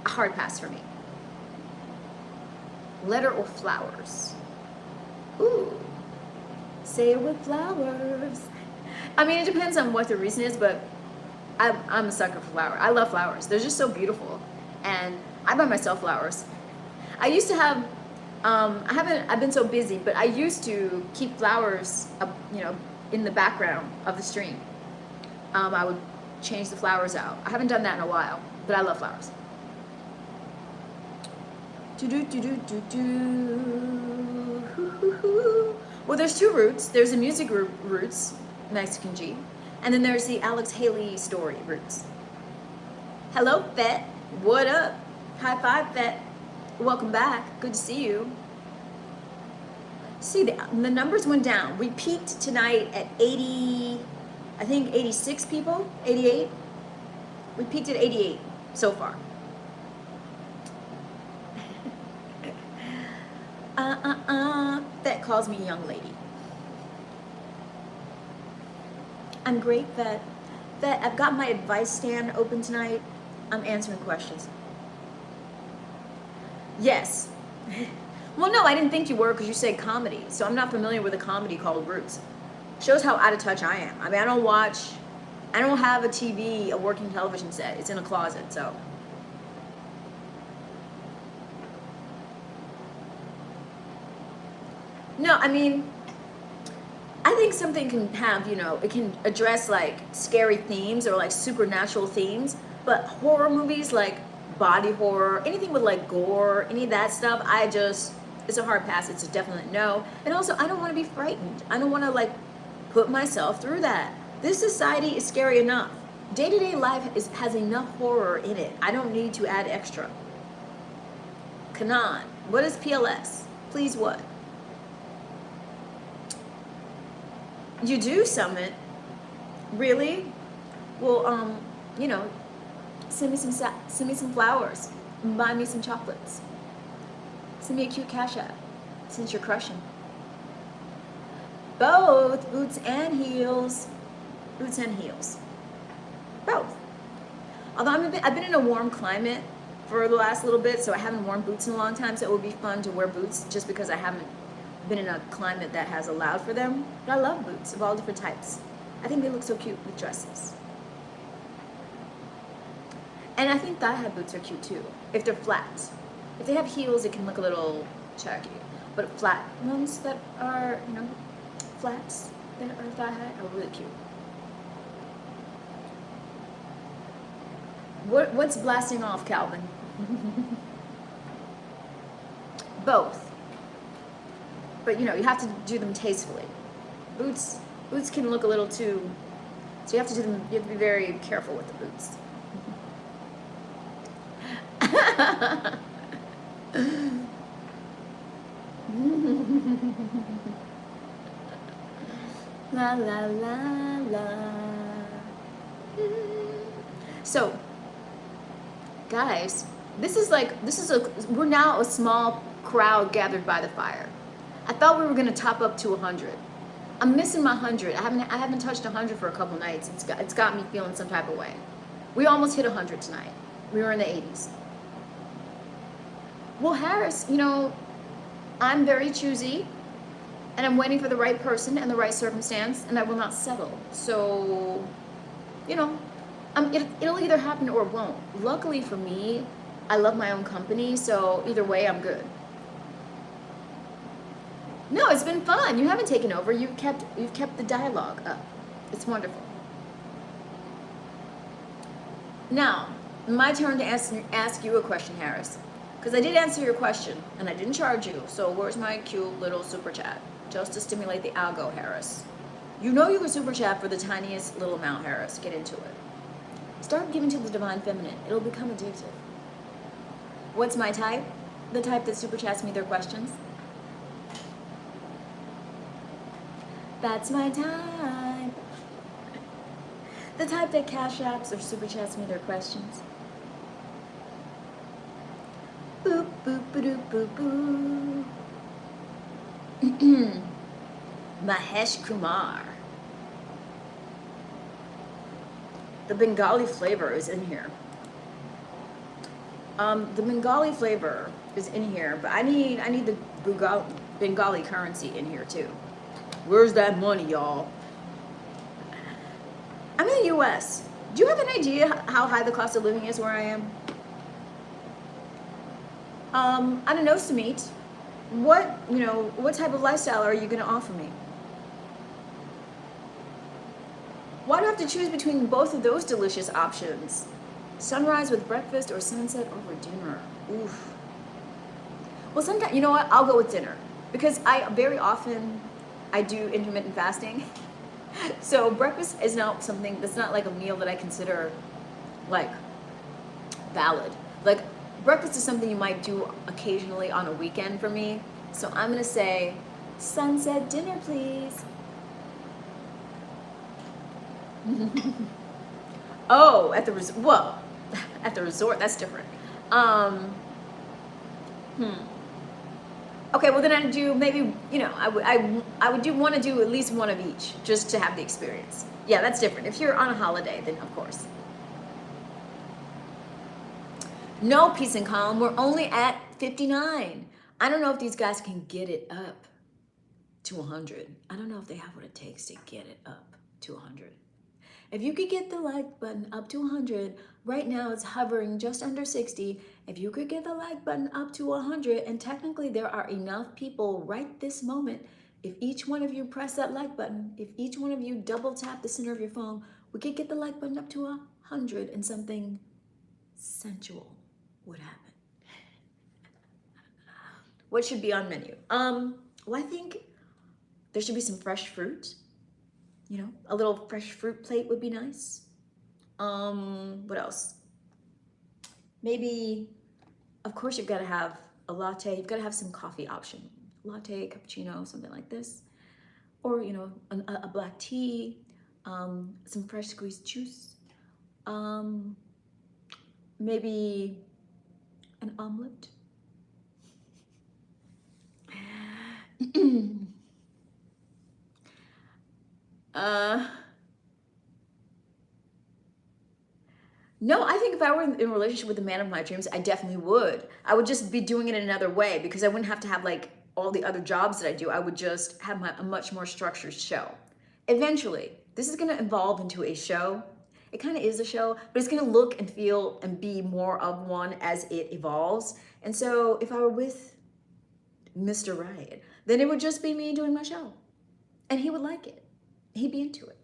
Speaker 1: A hard pass for me. Letter or flowers? Ooh. Say it with flowers. I mean, it depends on what the reason is, but I'm a sucker for flowers. I love flowers. They're just so beautiful. And I buy myself flowers. I used to have, I've been so busy, but I used to keep flowers, in the background of the stream. I would change the flowers out. I haven't done that in a while, but I love flowers. Well, there's two roots. There's the music group roots, Mexican G, and then there's the Alex Haley story roots. Hello, Fett. What up? High five, Fett. Welcome back. Good to see you. See, the numbers went down. We peaked tonight at 80, I think 86 people, 88. We peaked at 88 so far. That calls me young lady. I'm great, Vet. I've got my advice stand open tonight. I'm answering questions. Yes. Well, no, I didn't think you were because you said comedy. So I'm not familiar with a comedy called Roots. Shows how out of touch I am. I mean, I don't have a TV, a working television set. It's in a closet, so. No, I mean, I think something can have, it can address like scary themes or like supernatural themes, but horror movies like body horror, anything with like gore, any of that stuff, it's a hard pass. It's a definite no. And also, I don't want to be frightened. I don't want to like put myself through that. This society is scary enough. Day-to-day life has enough horror in it. I don't need to add extra. Kanan, what is PLS? Please what? You do summit? Really? Well, send me some flowers, and buy me some chocolates. Send me a cute cash app, since you're crushing. Both boots and heels. Boots and heels. Both. Although I've been in a warm climate for the last little bit, so I haven't worn boots in a long time, so it would be fun to wear boots just because I haven't been in a climate that has allowed for them. But I love boots of all different types. I think they look so cute with dresses. And I think thigh-high boots are cute too, if they're flat. If they have heels, it can look a little tacky. But flat ones that are, flats that are thigh-high are really cute. What's blasting off, Calvin? Both. But you have to do them tastefully. Boots can look a little too, so you have to be very careful with the boots. La la la la. So, guys, we're now a small crowd gathered by the fire. I thought we were gonna top up to 100. I'm missing my 100. I haven't touched 100 for a couple nights. It's got me feeling some type of way. We almost hit 100 tonight. We were in the 80s. Well, Harris, I'm very choosy, and I'm waiting for the right person and the right circumstance, and I will not settle. So, it'll either happen or it won't. Luckily for me, I love my own company, so either way, I'm good. No, it's been fun. You haven't taken over. You've kept the dialogue up. It's wonderful. Now, my turn to ask you a question, Harris. Because I did answer your question, and I didn't charge you. So where's my cute little super chat? Just to stimulate the algo, Harris. You can super chat for the tiniest little amount, Harris. Get into it. Start giving to the divine feminine. It'll become addictive. What's my type? The type that super chats me their questions. That's my type. The type that cash apps or super chats me their questions. Boop, boop, boop, boop, boop. Mahesh Kumar. The Bengali flavor is in here. The Bengali flavor is in here, but I need the Bengali currency in here too. Where's that money, y'all? I'm in the US. Do you have an idea how high the cost of living is where I am? I don't know, Samit. What type of lifestyle are you gonna offer me? Why do I have to choose between both of those delicious options? Sunrise with breakfast or sunset over dinner? Oof. Well, sometimes, you know what? I'll go with dinner because I very often do intermittent fasting. So breakfast is not something that's not like a meal that I consider like valid. Like breakfast is something you might do occasionally on a weekend for me. So I'm gonna say sunset dinner, please. Oh, at the resort. At the resort, that's different. Okay, well then I'd do maybe, I would want to do at least one of each just to have the experience. Yeah, that's different. If you're on a holiday, then of course. No, peace and calm. We're only at 59. I don't know if these guys can get it up to 100. I don't know if they have what it takes to get it up to 100. If you could get the like button up to 100, right now it's hovering just under 60. If you could get the like button up to 100, and technically there are enough people right this moment, if each one of you press that like button, if each one of you double tap the center of your phone, we could get the like button up to 100 and something sensual would happen. What should be on menu? Well, I think there should be some fresh fruit. A little fresh fruit plate would be nice. What else? Maybe, of course, you've got to have a latte. You've got to have some coffee option. Latte, cappuccino, something like this. Or, a black tea, some fresh squeezed juice. Maybe an omelet. Uh, no, I think if I were in a relationship with the man of my dreams, I definitely would. I would just be doing it in another way because I wouldn't have to have like all the other jobs that I do. I would just have a much more structured show. Eventually, this is going to evolve into a show. It kind of is a show, but it's going to look and feel and be more of one as it evolves. And so if I were with Mr. Right, then it would just be me doing my show. And he would like it. He'd be into it.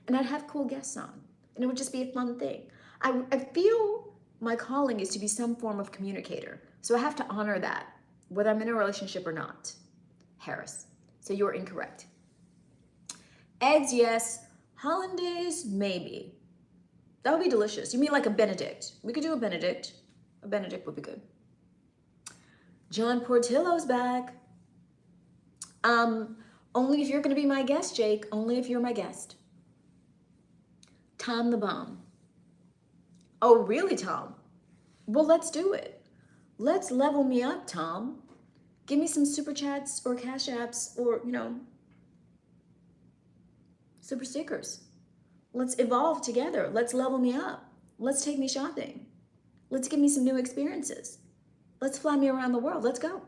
Speaker 1: And I'd have cool guests on. And it would just be a fun thing. I feel my calling is to be some form of communicator. So I have to honor that, whether I'm in a relationship or not. Harris. So you're incorrect. Eggs, yes. Hollandaise, maybe. That would be delicious. You mean like a Benedict? We could do a Benedict. A Benedict would be good. John Portillo's back. Only if you're going to be my guest, Jake. Only if you're my guest. Tom the Bomb. Oh, really, Tom? Well, let's do it. Let's level me up, Tom. Give me some super chats or cash apps or, super stickers. Let's evolve together. Let's level me up. Let's take me shopping. Let's give me some new experiences. Let's fly me around the world. Let's go.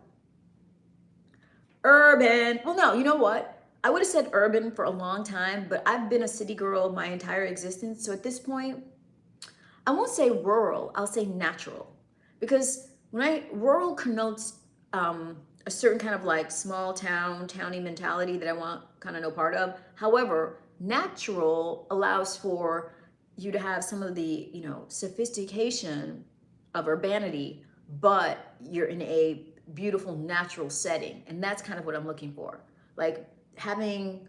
Speaker 1: Urban. Well, no, you know what? I would have said urban for a long time, but I've been a city girl my entire existence. So at this point, I won't say rural, I'll say natural. Because rural connotes a certain kind of like small town, towny mentality that I want kind of no part of. However, natural allows for you to have some of the, sophistication of urbanity, but you're in a beautiful natural setting. And that's kind of what I'm looking for. Like having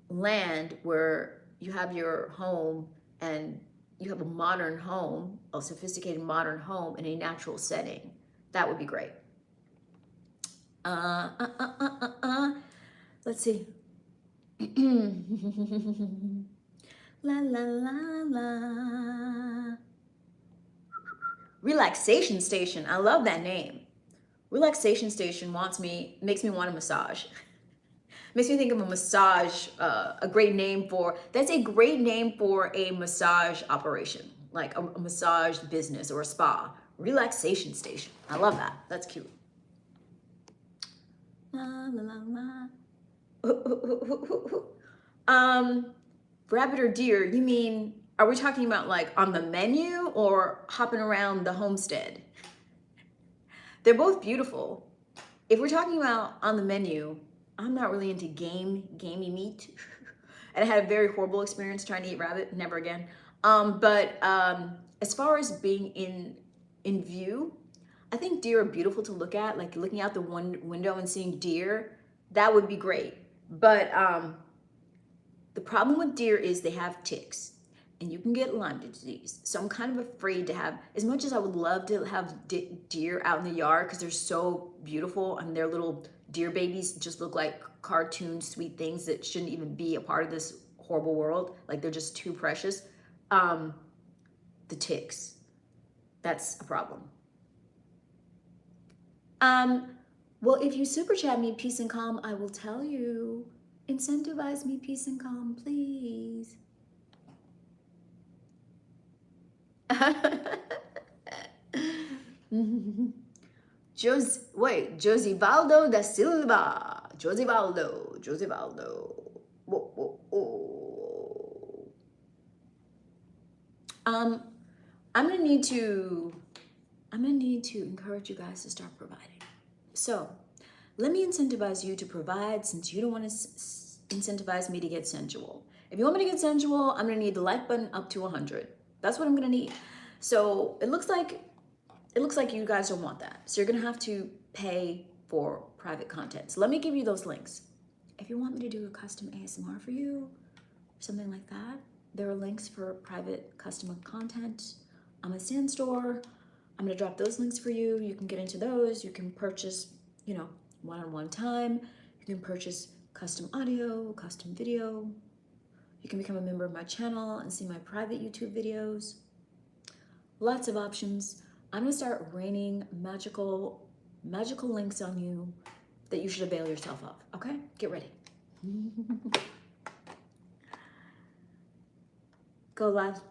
Speaker 1: land where you have your home and you have a modern home, a sophisticated modern home in a natural setting. That would be great. Let's see. La la la la. Relaxation Station. I love that name. Relaxation Station makes me want a massage. Makes me think of a massage, a great name for, that's a great name for a massage operation, like a massage business or a spa. Relaxation Station. I love that. That's cute. La, la, la, la. Rabbit or deer, you mean, are we talking about like on the menu or hopping around the homestead? They're both beautiful. If we're talking about on the menu, I'm not really into gamey meat. And I had a very horrible experience trying to eat rabbit, never again. But as far as being in view, I think deer are beautiful to look at, like looking out the one window and seeing deer, that would be great. But the problem with deer is they have ticks and you can get Lyme disease. So I'm kind of afraid to have, as much as I would love to have deer out in the yard because they're so beautiful and their little deer babies just look like cartoon sweet things that shouldn't even be a part of this horrible world. Like they're just too precious. The ticks, that's a problem. Well, if you super chat me peace and calm, I will tell you. Incentivize me peace and calm, please. Josivaldo da Silva. Josivaldo. Whoa, whoa, whoa. I'm gonna need to encourage you guys to start providing. So let me incentivize you to provide since you don't want to incentivize me to get sensual. If you want me to get sensual, I'm gonna need the like button up to 100. That's what I'm gonna need. So it looks like you guys don't want that. So you're gonna have to pay for private content. So let me give you those links. If you want me to do a custom ASMR for you, or something like that, there are links for private custom content on my Stan store. I'm gonna drop those links for you. You can get into those. You can purchase, one-on-one time. You can purchase custom audio, custom video. You can become a member of my channel and see my private YouTube videos. Lots of options. I'm gonna start raining magical links on you that you should avail yourself of, okay? Get ready. Go live.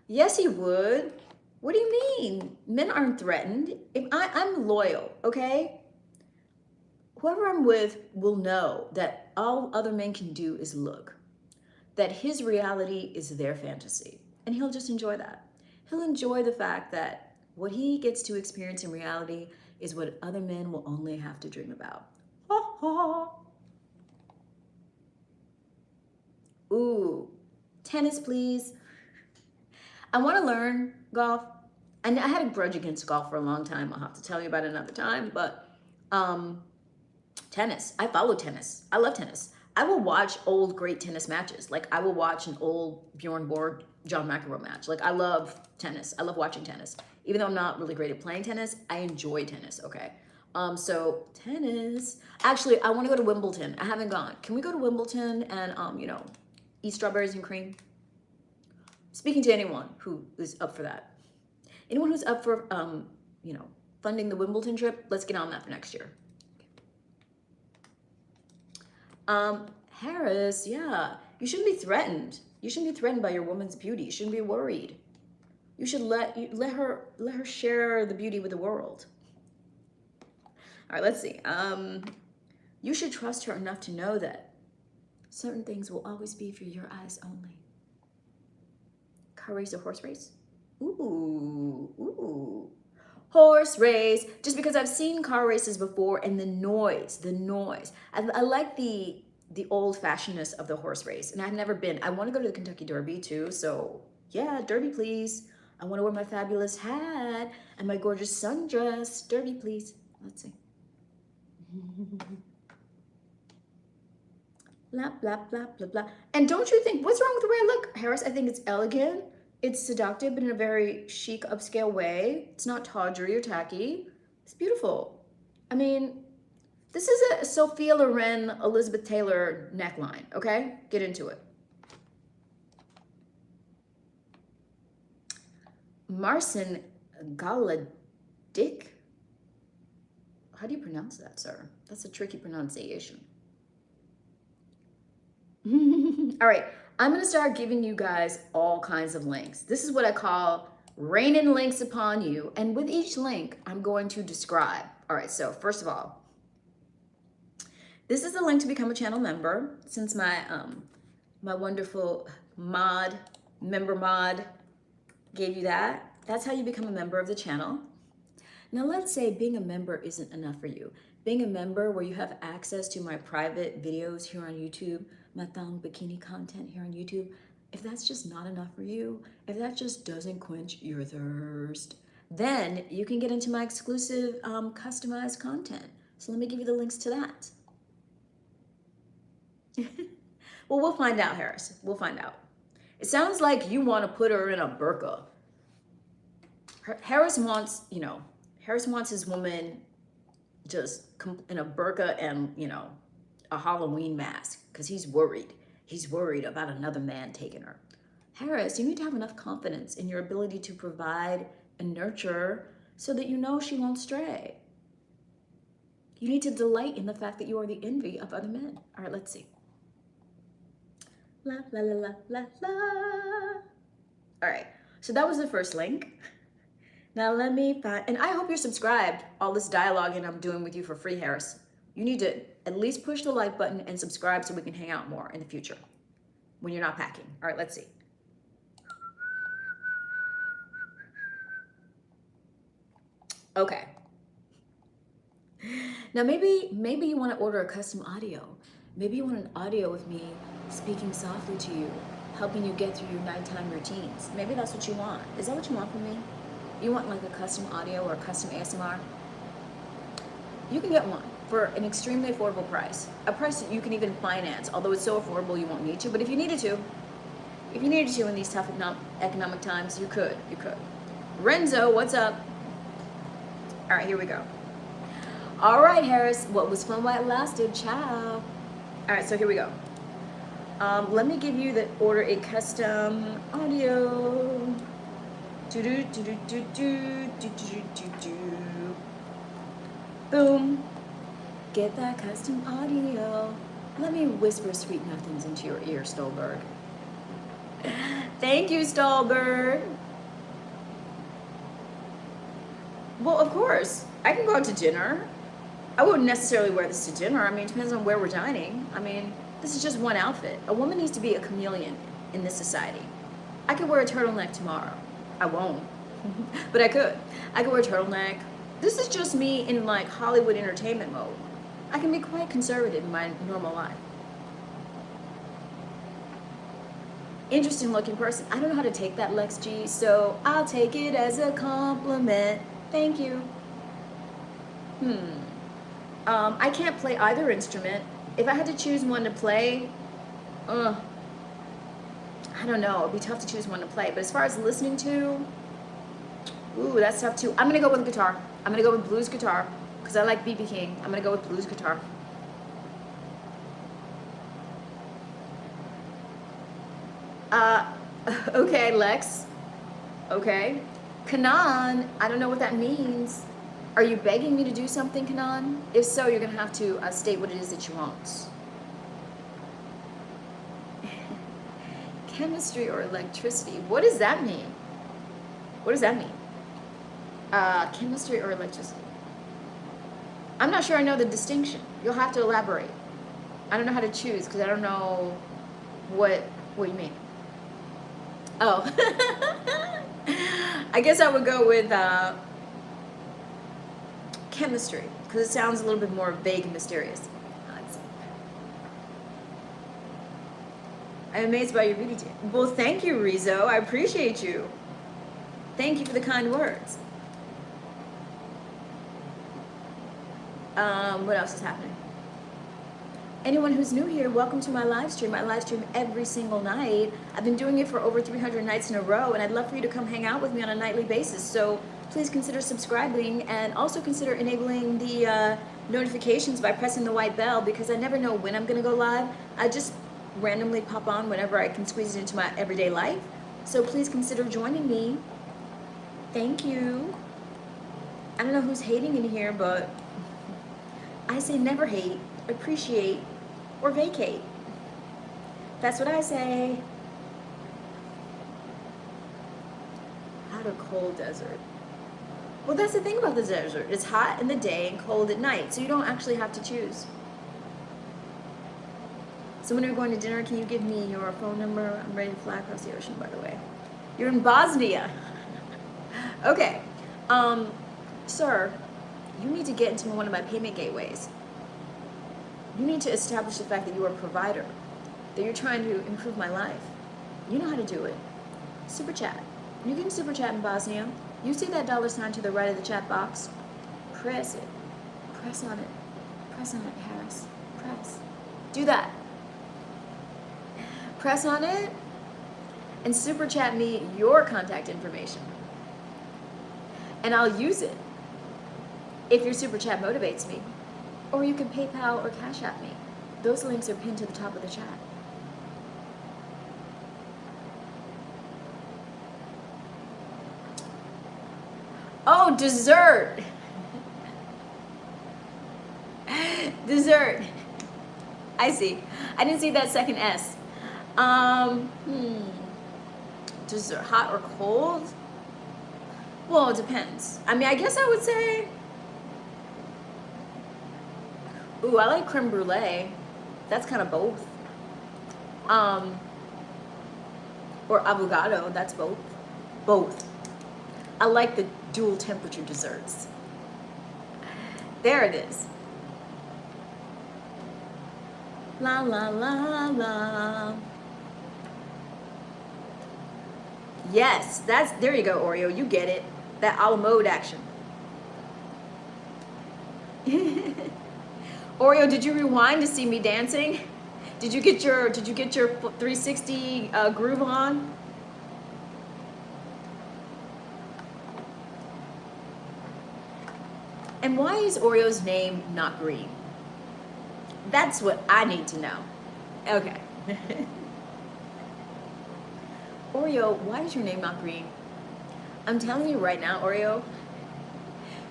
Speaker 1: Yes, he would. What do you mean? Men aren't threatened. If I'm loyal, okay? Whoever I'm with will know that all other men can do is look. That his reality is their fantasy. And he'll just enjoy that. He'll enjoy the fact that what he gets to experience in reality is what other men will only have to dream about. Ha ha. Ooh, tennis, please. I want to learn golf. And I had a grudge against golf for a long time. I'll have to tell you about it another time. But tennis. I follow tennis. I love tennis. I will watch old great tennis matches. Like I will watch an old Bjorn Borg, John McEnroe match. Like I love tennis. I love watching tennis. Even though I'm not really great at playing tennis, I enjoy tennis, okay? So tennis. Actually, I want to go to Wimbledon. I haven't gone. Can we go to Wimbledon and, you know, eat strawberries and cream? Speaking to anyone who is up for that. Anyone who's up for, you know, funding the Wimbledon trip, let's get on that for next year. Harris, yeah, you shouldn't be threatened. You shouldn't be threatened by your woman's beauty. You shouldn't be worried. You should let her share the beauty with the world. All right, let's see. You should trust her enough to know that certain things will always be for your eyes only. Car race or horse race? Ooh. Horse race, just because I've seen car races before and the noise. I like the old-fashionedness of the horse race, and I've never been. I want to go to the Kentucky Derby too, so yeah, Derby please. I want to wear my fabulous hat and my gorgeous sundress. Derby please. Let's see. Blah, blah, blah, blah, blah. And don't you think, what's wrong with the way I look, Harris? I think it's elegant. It's seductive, but in a very chic, upscale way. It's not tawdry or tacky. It's beautiful. I mean, this is a Sophia Loren, Elizabeth Taylor neckline, okay? Get into it. Marcin Galadik. How do you pronounce that, sir? That's a tricky pronunciation. All right, I'm gonna start giving you guys all kinds of links. This is what I call raining links upon you. And with each link, I'm going to describe. All right, so first of all, this is the link to become a channel member. Since my my wonderful member mod gave you that, that's how you become a member of the channel. Now let's say being a member isn't enough for you. Being a member where you have access to my private videos here on YouTube, my thong bikini content here on YouTube, if that's just not enough for you, if that just doesn't quench your thirst, then you can get into my exclusive customized content. So let me give you the links to that. Well, we'll find out, Harris. We'll find out. It sounds like you want to put her in a burqa. Harris wants, you know, Harris wants his woman just in a burqa and, you know, a Halloween mask because he's worried. He's worried about another man taking her. Harris, you need to have enough confidence in your ability to provide and nurture so that you know she won't stray. You need to delight in the fact that you are the envy of other men. All right, let's see. La, la, la, la, la, la. All right, so that was the first link. Now let me find, and I hope you're subscribed. All this dialoguing I'm doing with you for free, Harris. You need to at least push the like button and subscribe so we can hang out more in the future when you're not packing. All right, let's see. Okay. Now maybe you want to order a custom audio. Maybe you want an audio with me speaking softly to you, helping you get through your nighttime routines. Maybe that's what you want. Is that what you want from me? You want like a custom audio or a custom ASMR? You can get one for an extremely affordable price. A price that you can even finance, although it's so affordable you won't need to, but if you needed to in these tough economic times, you could. Renzo, what's up? All right, here we go. All right, Harris, what was fun while it lasted, ciao. All right, so here we go. Let me give you the order a custom audio. Boom. Get that custom audio. Let me whisper sweet nothings into your ear, Stolberg. Thank you, Stallbird. Well, of course, I can go out to dinner. I wouldn't necessarily wear this to dinner. I mean, it depends on where we're dining. I mean, this is just one outfit. A woman needs to be a chameleon in this society. I could wear a turtleneck tomorrow. I won't, but I could. I could wear a turtleneck. This is just me in like Hollywood entertainment mode. I can be quite conservative in my normal life. Interesting looking person. I don't know how to take that, Lex G, so I'll take it as a compliment. Thank you. I can't play either instrument. If I had to choose one to play, I don't know. It'd be tough to choose one to play. But as far as listening to, ooh, that's tough too. I'm gonna go with guitar. I'm gonna go with blues guitar because I like B.B. King. I'm gonna go with blues guitar. Okay, Lex. Okay. Kanan, I don't know what that means. Are you begging me to do something, Kanan? If so, you're gonna have to state what it is that you want. Chemistry or electricity? What does that mean? What does that mean? Chemistry or electricity? I'm not sure I know the distinction. You'll have to elaborate. I don't know how to choose because I don't know what you mean. Oh. I guess I would go with chemistry because it sounds a little bit more vague and mysterious. I'm amazed by your beauty. Well, thank you, Rizzo. I appreciate you. Thank you for the kind words. What else is happening? Anyone who's new here, welcome to my live stream. I live stream every single night. I've been doing it for over 300 nights in a row, and I'd love for you to come hang out with me on a nightly basis. So please consider subscribing and also consider enabling the notifications by pressing the white bell because I never know when I'm going to go live. I just randomly pop on whenever I can squeeze it into my everyday life. So please consider joining me. Thank you. I don't know who's hating in here, but I say never hate, appreciate, or vacate. That's what I say. Hot or cold desert? Well, that's the thing about the desert. It's hot in the day and cold at night, so you don't actually have to choose. So when you're going to dinner, can you give me your phone number? I'm ready to fly across the ocean, by the way. You're in Bosnia. Okay. Sir, you need to get into one of my payment gateways. You need to establish the fact that you are a provider, that you're trying to improve my life. You know how to do it. Super chat. You can super chat in Bosnia. You see that $sign to the right of the chat box? Press it. Press on it. Press on it, Harris. Press. Do that. Press on it and super chat me your contact information. And I'll use it if your super chat motivates me. Or you can PayPal or Cash App me. Those links are pinned to the top of the chat. Oh, dessert. Dessert. I see. I didn't see that second S. Dessert, hot or cold? Well, it depends. I mean, I guess I would say, ooh, I like creme brulee. That's kind of both. Or avocado, that's both. Both. I like the dual temperature desserts. There it is. La la la la. Yes, there you go, Oreo. You get it. That a la mode action. Oreo, did you rewind to see me dancing? Did you get your 360 groove on? And why is Oreo's name not green? That's what I need to know. Okay. Oreo, why is your name not green? I'm telling you right now, Oreo,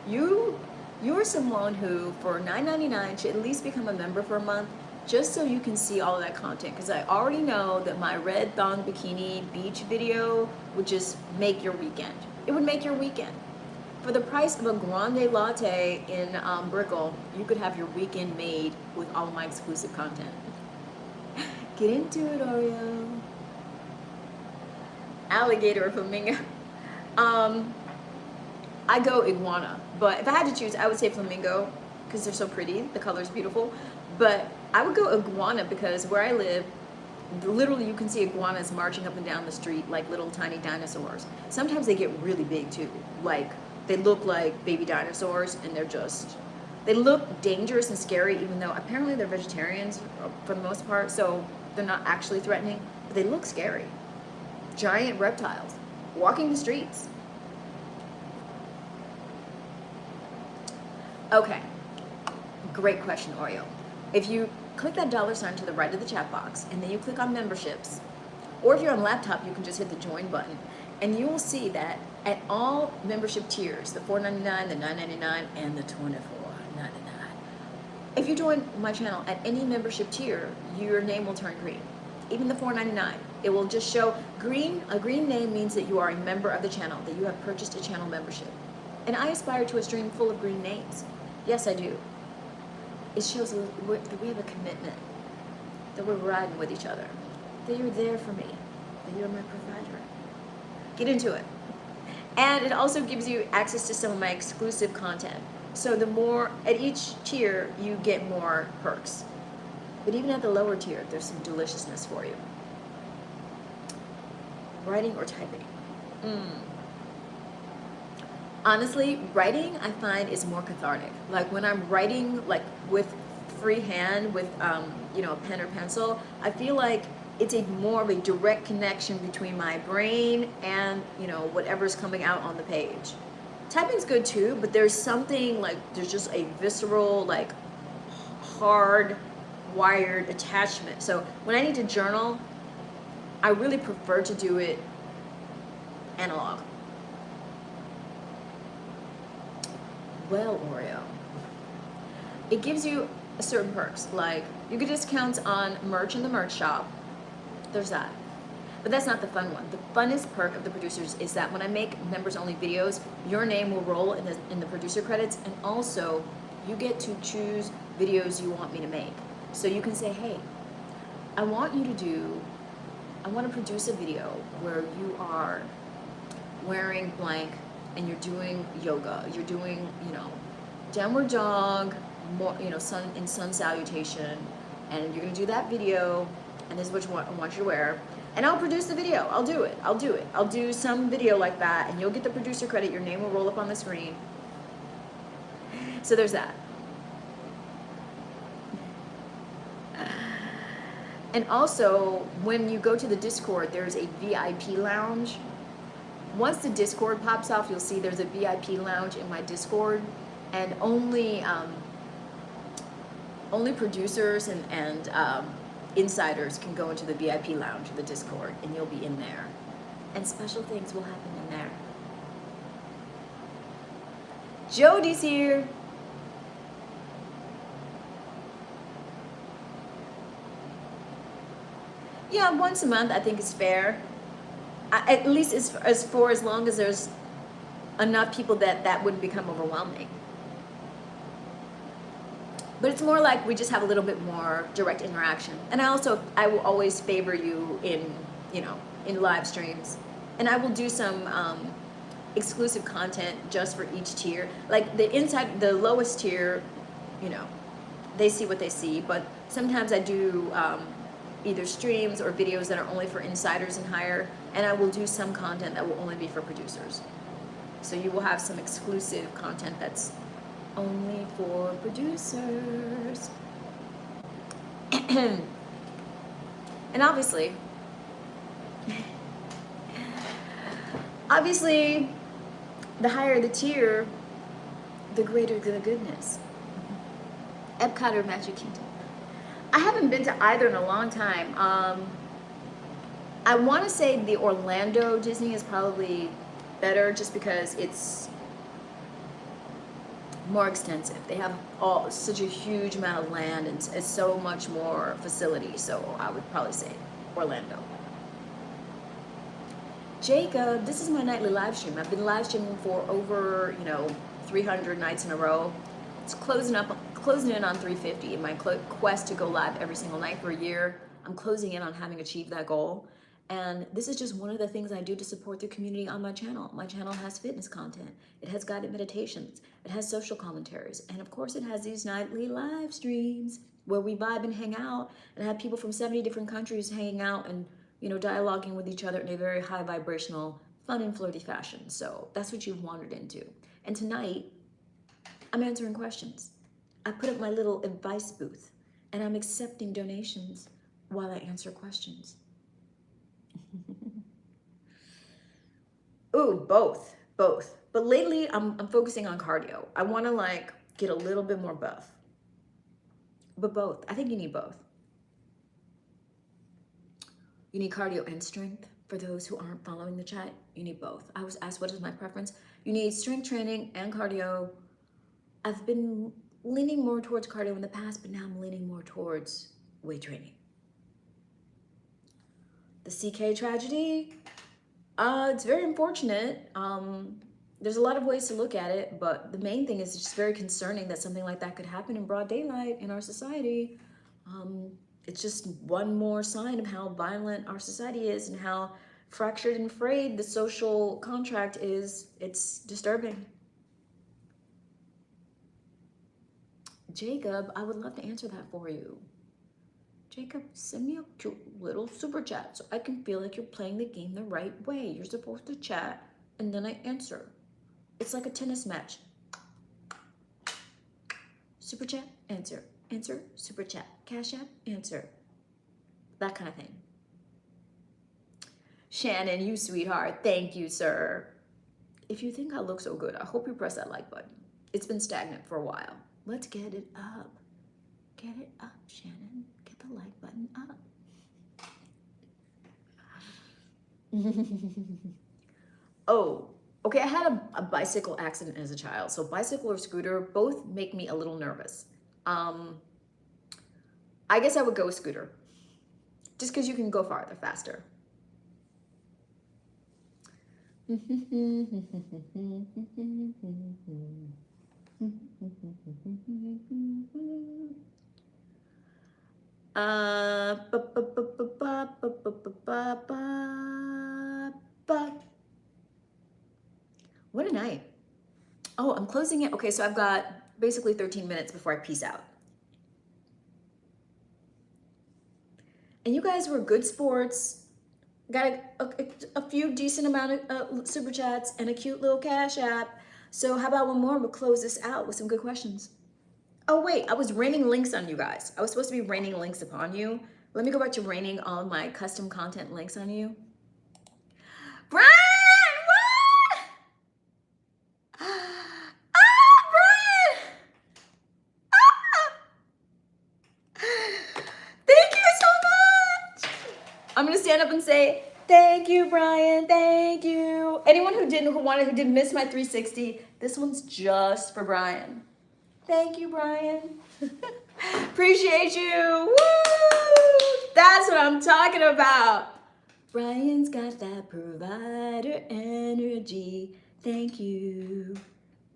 Speaker 1: you're someone who, for $9.99, should at least become a member for a month. just so you can see all of that content, because I already know that my red thong bikini beach video would just make your weekend. It would make your weekend. For the price of a grande latte in Brickell, you could have your weekend made with all my exclusive content. Get into it, Oreo. Alligator or flamingo. I go iguana, but if I had to choose, I would say flamingo because they're so pretty. The color's beautiful. But I would go iguana because where I live, literally you can see iguanas marching up and down the street like little tiny dinosaurs. Sometimes they get really big too. Like they look like baby dinosaurs, and they look dangerous and scary, even though apparently they're vegetarians for the most part, so they're not actually threatening, but they look scary. Giant reptiles walking the streets. Okay, great question, Oreo. If you click that $sign to the right of the chat box, and then you click on memberships, or if you're on laptop, you can just hit the join button, and you will see that at all membership tiers, the $4.99, the $9.99, and the $24.99, if you join my channel at any membership tier, your name will turn green. Even the $4.99, it will just show green. A green name means that you are a member of the channel, that you have purchased a channel membership. And I aspire to a stream full of green names. Yes, I do. It shows that we have a commitment, that we're riding with each other, that you're there for me, that you're my provider. Get into it. And it also gives you access to some of my exclusive content. So the more, at each tier, you get more perks. But even at the lower tier, there's some deliciousness for you. Writing or typing? Honestly, writing I find is more cathartic. Like when I'm writing like with freehand, with a pen or pencil, I feel like it's a more of a direct connection between my brain and whatever's coming out on the page. Typing's good too, but there's something like there's just a visceral, like hard wired attachment. So when I need to journal, I really prefer to do it analog. Well, Oreo, it gives you certain perks, like you get discounts on merch in the merch shop. There's that. But that's not the fun one. The funnest perk of the producers is that when I make members only videos, your name will roll in the producer credits, and also you get to choose videos you want me to make. So you can say, hey, I want to produce a video where you are wearing blank and you're doing yoga, you're doing, downward dog, sun salutation, and you're gonna do that video, and this is what I want you to wear, and I'll produce the video. I'll do it. I'll do some video like that, and you'll get the producer credit. Your name will roll up on the screen. So there's that. And also, when you go to the Discord, there's a VIP lounge. Once the Discord pops off, you'll see there's a VIP lounge in my Discord, and only producers and insiders can go into the VIP lounge of the Discord, and you'll be in there. And special things will happen in there. Jody's here. Yeah, once a month I think is fair. At least as long as there's enough people that wouldn't become overwhelming. But it's more like we just have a little bit more direct interaction. And I will always favor you in live streams. And I will do some exclusive content just for each tier. Like the lowest tier, they see what they see. But sometimes I do either streams or videos that are only for insiders and higher. And I will do some content that will only be for producers. So you will have some exclusive content that's only for producers. And obviously, the higher the tier, the greater the goodness. Epcot or Magic Kingdom? I haven't been to either in a long time. I want to say the Orlando Disney is probably better just because it's more extensive. They have such a huge amount of land and it's so much more facility. So I would probably say Orlando. Jacob, this is my nightly live stream. I've been live streaming for over, 300 nights in a row. It's closing in on 350 in my quest to go live every single night for a year. I'm closing in on having achieved that goal. And this is just one of the things I do to support the community on my channel. My channel has fitness content. It has guided meditations. It has social commentaries. And of course it has these nightly live streams where we vibe and hang out and have people from 70 different countries hanging out and, dialoguing with each other in a very high vibrational, fun and flirty fashion. So that's what you've wandered into. And tonight, I'm answering questions. I put up my little advice booth and I'm accepting donations while I answer questions. Ooh, both. But lately I'm focusing on cardio. I want to get a little bit more buff. But both. I think you need both. You need cardio and strength. For those who aren't following the chat, you need both. I was asked what is my preference. You need strength training and cardio. I've been leaning more towards cardio in the past, but now I'm leaning more towards weight training. The CK tragedy, it's very unfortunate. There's a lot of ways to look at it, but the main thing is it's just very concerning that something like that could happen in broad daylight in our society. It's just one more sign of how violent our society is and how fractured and frayed the social contract is. It's disturbing. Jacob, I would love to answer that for you. Jacob, send me a cute little super chat so I can feel like you're playing the game the right way. You're supposed to chat and then I answer. It's like a tennis match. Super chat, answer. Answer, super chat. Cash app, answer. That kind of thing. Shannon, you sweetheart. Thank you, sir. If you think I look so good, I hope you press that like button. It's been stagnant for a while. Let's get it up. Get it up, Shannon. Get the like button up. Oh, okay. I had a bicycle accident as a child. So bicycle or scooter both make me a little nervous. I guess I would go scooter. Just because you can go farther, faster. What a night. Oh, I'm closing it. Okay, so I've got basically 13 minutes before I peace out. And you guys were good sports. Got a few decent amount of super chats and a cute little cash app. So how about one more? We'll close this out with some good questions. Oh wait, I was raining links on you guys. I was supposed to be raining links upon you. Let me go back to raining all my custom content links on you. Brian, what? Brian! Thank you so much. I'm gonna stand up and say, thank you, Brian, thank you. Anyone who did miss my 360, this one's just for Brian. Thank you, Brian. Appreciate you. Woo! That's what I'm talking about. Brian's got that provider energy. Thank you.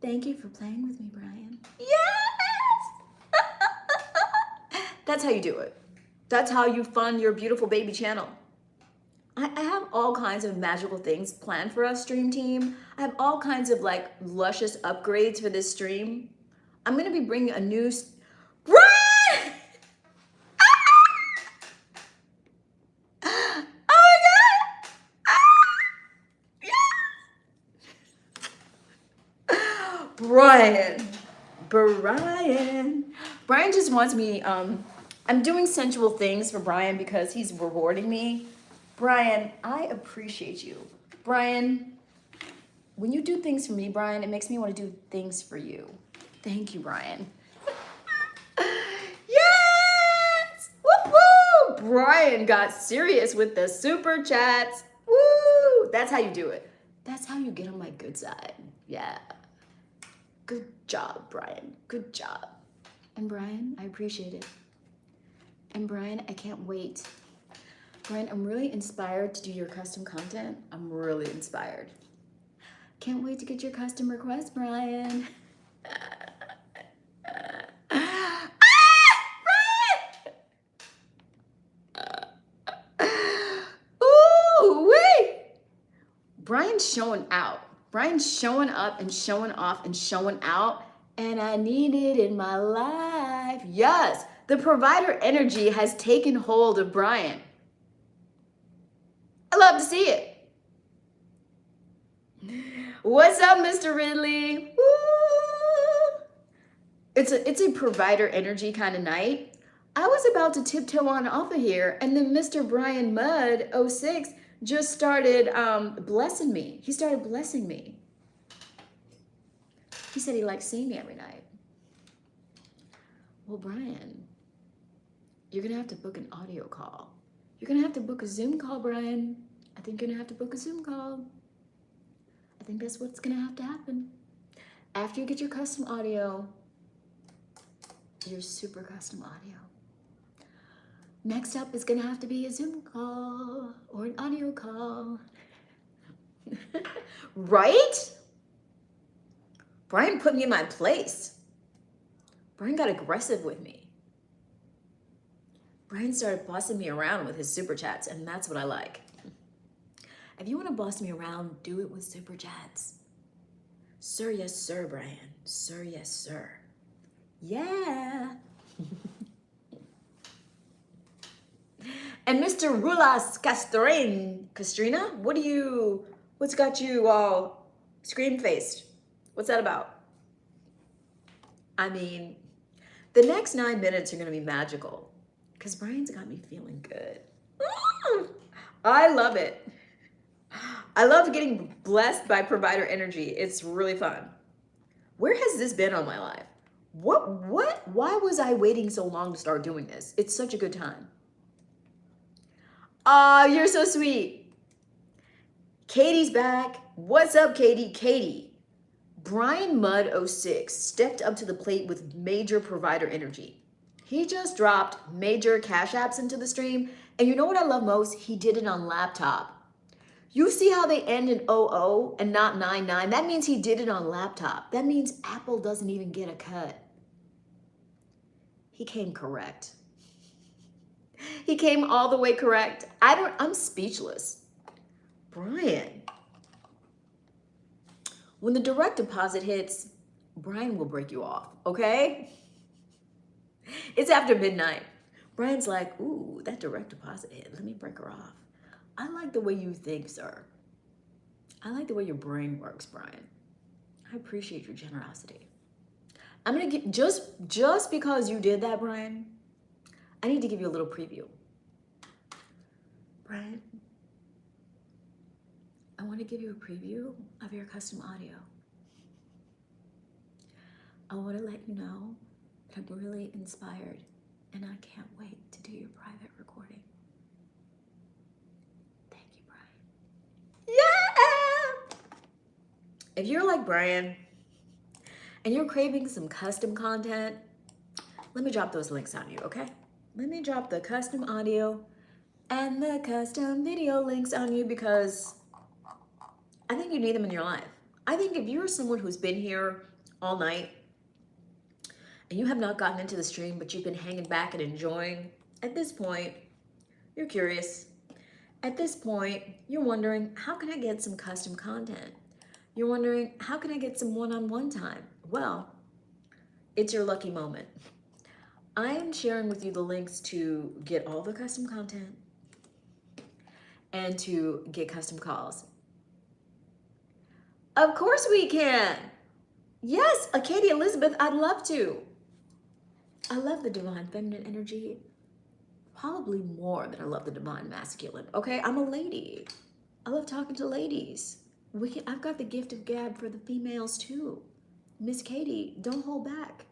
Speaker 1: Thank you for playing with me, Brian. Yes! That's how you do it. That's how you fund your beautiful baby channel. I have all kinds of magical things planned for us, stream team. I have all kinds of luscious upgrades for this stream. I'm gonna be bringing a new, Brian! Oh my God! Brian just wants me, I'm doing sensual things for Brian because he's rewarding me. Brian, I appreciate you. Brian, when you do things for me, Brian, it makes me want to do things for you. Thank you, Brian. Yes! Woo woo! Brian got serious with the super chats. Woo! That's how you do it. That's how you get on my good side. Yeah. Good job, Brian. Good job. And Brian, I appreciate it. And Brian, I can't wait. Brian, I'm really inspired to do your custom content. I'm really inspired. Can't wait to get your custom request, Brian. Ooh, wait. Brian's showing out. Brian's showing up and showing off and showing out. And I need it in my life. Yes, the provider energy has taken hold of Brian. I love to see it. What's up, Mr. Ridley? Woo! It's a provider energy kind of night. I was about to tiptoe on off of here, and then Mr. Brian Mudd 06 just started blessing me. He started blessing me. He said he likes seeing me every night. Well, Brian, you're gonna have to book an audio call. You're gonna have to book a Zoom call, Brian. I think you're gonna have to book a Zoom call. I think that's what's gonna have to happen. After you get your custom audio, your super custom audio. Next up is gonna have to be a Zoom call or an audio call. Right? Brian put me in my place. Brian got aggressive with me. Brian started bossing me around with his super chats, and that's what I like. If you want to boss me around, do it with super chats. Sir, yes, sir, Brian. Sir, yes, sir. Yeah. And Mr. Rulas Castrina, what's got you all scream-faced? What's that about? I mean, the next 9 minutes are gonna be magical because Brian's got me feeling good. I love it. I love getting blessed by provider energy. It's really fun. Where has this been all my life? Why was I waiting so long to start doing this? It's such a good time. Aw, you're so sweet. Katie's back. What's up, Katie? Katie, Brian Mudd 06 stepped up to the plate with major provider energy. He just dropped major cash apps into the stream. And you know what I love most? He did it on laptop. You see how they end in 00 and not 99? That means he did it on laptop. That means Apple doesn't even get a cut. He came correct. He came all the way correct. I'm speechless. Brian. When the direct deposit hits, Brian will break you off, okay? It's after midnight. Brian's like, ooh, that direct deposit hit. Let me break her off. I like the way you think, sir. I like the way your brain works, Brian. I appreciate your generosity. I'm gonna get, just because you did that, Brian, I need to give you a little preview. Brian, I want to give you a preview of your custom audio. I want to let you know that I'm really inspired and I can't wait to do your private recording. Thank you, Brian. Yeah! If you're like Brian and you're craving some custom content, let me drop those links on you, okay? Let me drop the custom audio and the custom video links on you because I think you need them in your life. I think if you're someone who's been here all night and you have not gotten into the stream, but you've been hanging back and enjoying, at this point, you're curious. At this point, you're wondering, how can I get some custom content? You're wondering, how can I get some one-on-one time? Well, it's your lucky moment. I am sharing with you the links to get all the custom content and to get custom calls. Of course we can. Yes, Katie Elizabeth, I'd love to. I love the divine feminine energy, probably more than I love the divine masculine. Okay, I'm a lady. I love talking to ladies. I've got the gift of gab for the females too. Miss Katie, don't hold back.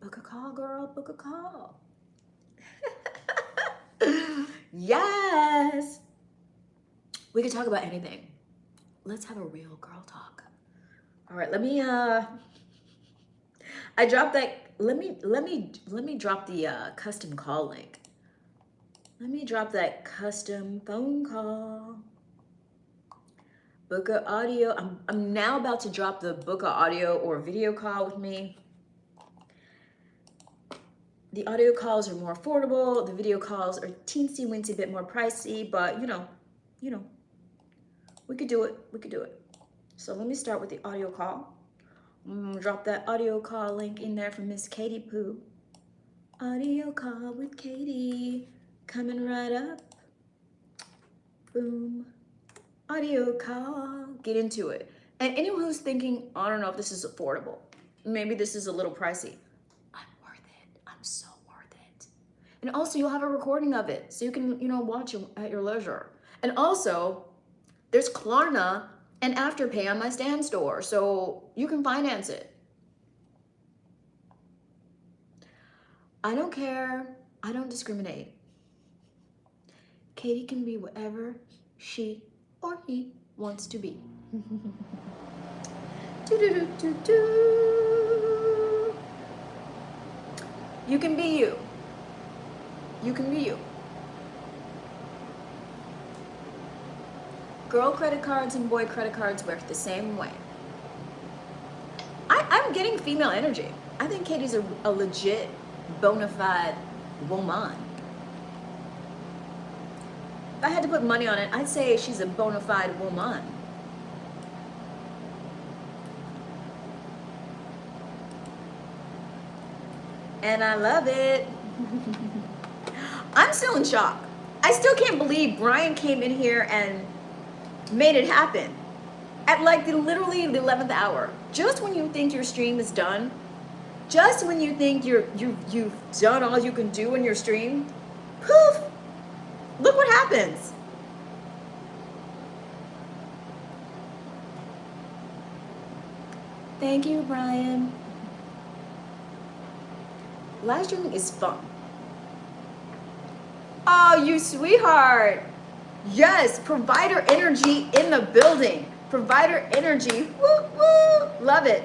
Speaker 1: Book a call, girl, book a call. Yes. We could talk about anything. Let's have a real girl talk. All right, let me I dropped that. Let me drop the custom call link. Let me drop that custom phone call. Book a audio. I'm now about to drop the book a audio or video call with me. The audio calls are more affordable. The video calls are teensy weensy bit more pricey, but you know, we could do it. We could do it. So let me start with the audio call. I'm gonna drop that audio call link in there for Miss Katie Poo. Audio call with Katie coming right up. Boom. Audio call. Get into it. And anyone who's thinking, I don't know if this is affordable. Maybe this is a little pricey. I'm worth it. I'm so worth it. And also you'll have a recording of it so you can, watch it at your leisure. And also there's Klarna and Afterpay on my Stan Store, so you can finance it. I don't care. I don't discriminate. Katie can be whatever she or he wants to be. You can be you. You can be you. Girl credit cards and boy credit cards work the same way. I'm getting female energy. I think Katie's a legit, bona fide woman. If I had to put money on it, I'd say she's a bona fide woman. And I love it. I'm still in shock. I still can't believe Brian came in here and made it happen at like literally the 11th hour. Just when you think your stream is done, just when you think you've done all you can do in your stream, poof, look what happens. Thank you, Brian. Live streaming is fun. Oh, you sweetheart. Yes, provider energy in the building. Provider energy. Woo, woo. Love it.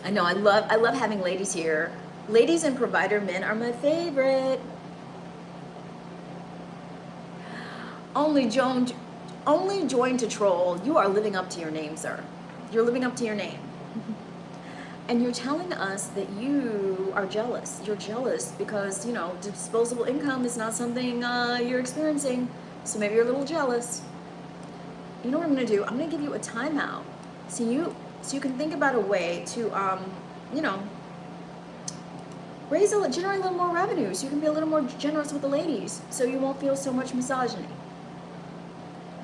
Speaker 1: I know, I love having ladies here. Ladies and provider men are my favorite. Only joined to troll. You are living up to your name, sir. You're living up to your name. And you're telling us that you are jealous. You're jealous because, disposable income is not something you're experiencing. So maybe you're a little jealous. You know what I'm gonna do? I'm gonna give you a timeout. So you can think about a way to, generate a little more revenue. So you can be a little more generous with the ladies. So you won't feel so much misogyny.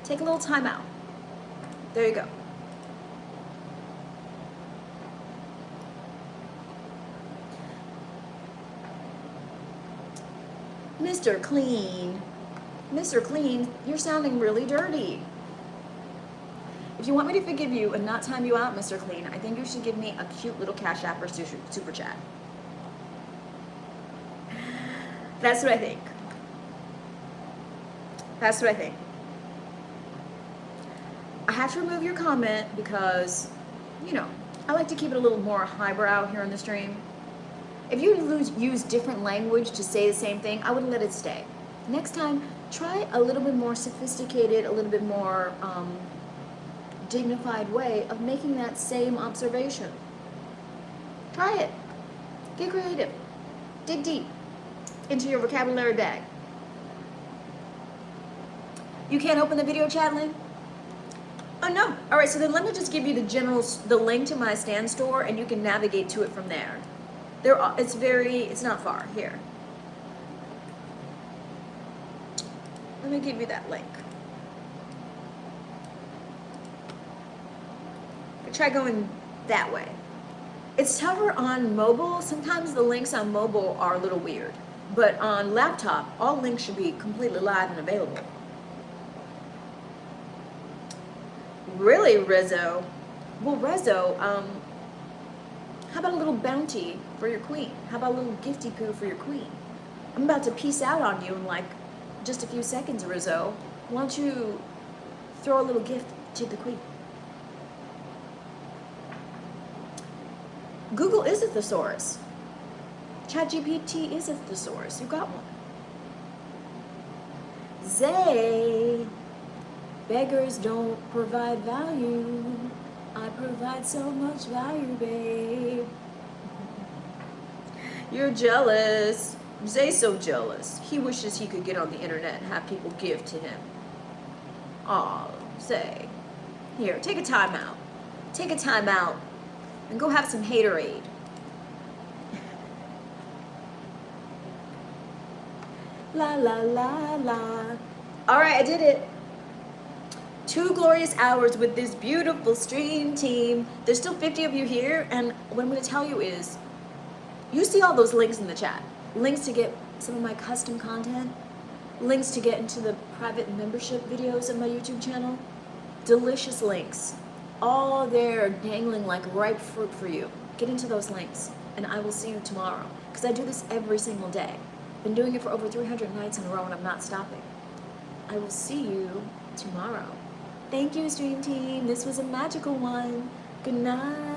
Speaker 1: Take a little timeout. There you go. Mr. Clean, you're sounding really dirty. If you want me to forgive you and not time you out, Mr. Clean, I think you should give me a cute little Cash App or super chat. That's what I think. That's what I think. I have to remove your comment because, I like to keep it a little more highbrow here on the stream. If you use different language to say the same thing, I would let it stay. Next time, try a little bit more sophisticated, a little bit more dignified way of making that same observation. Try it. Get creative. Dig deep into your vocabulary bag. You can't open the video chat link? Oh no. All right, so then let me just give you the link to my Stan Store and you can navigate to it from there. It's not far. Here. Let me give you that link. Try going that way. It's tougher on mobile. Sometimes the links on mobile are a little weird, but on laptop, all links should be completely live and available. Really, Rizzo? Well, Rizzo, how about a little bounty for your queen? How about a little gifty poo for your queen? I'm about to peace out on you in like just a few seconds, Rizzo. Why don't you Throw a little gift to the queen. Google is a thesaurus. ChatGPT is a thesaurus. You got one. Zay, beggars don't provide value. I provide so much value, babe. You're jealous. Zay's so jealous. He wishes he could get on the internet and have people give to him. Aw, Zay. Here, take a time out. Take a time out and go have some haterade. La la la la. All right, I did it. 2 glorious hours with this beautiful stream team. There's still 50 of you here, and what I'm going to tell you is, you see all those links in the chat. Links to get some of my custom content. Links to get into the private membership videos of my YouTube channel. Delicious links. All there dangling like ripe fruit for you. Get into those links, and I will see you tomorrow. Because I do this every single day. Been doing it for over 300 nights in a row, and I'm not stopping. I will see you tomorrow. Thank you, stream team. This was a magical one. Good night.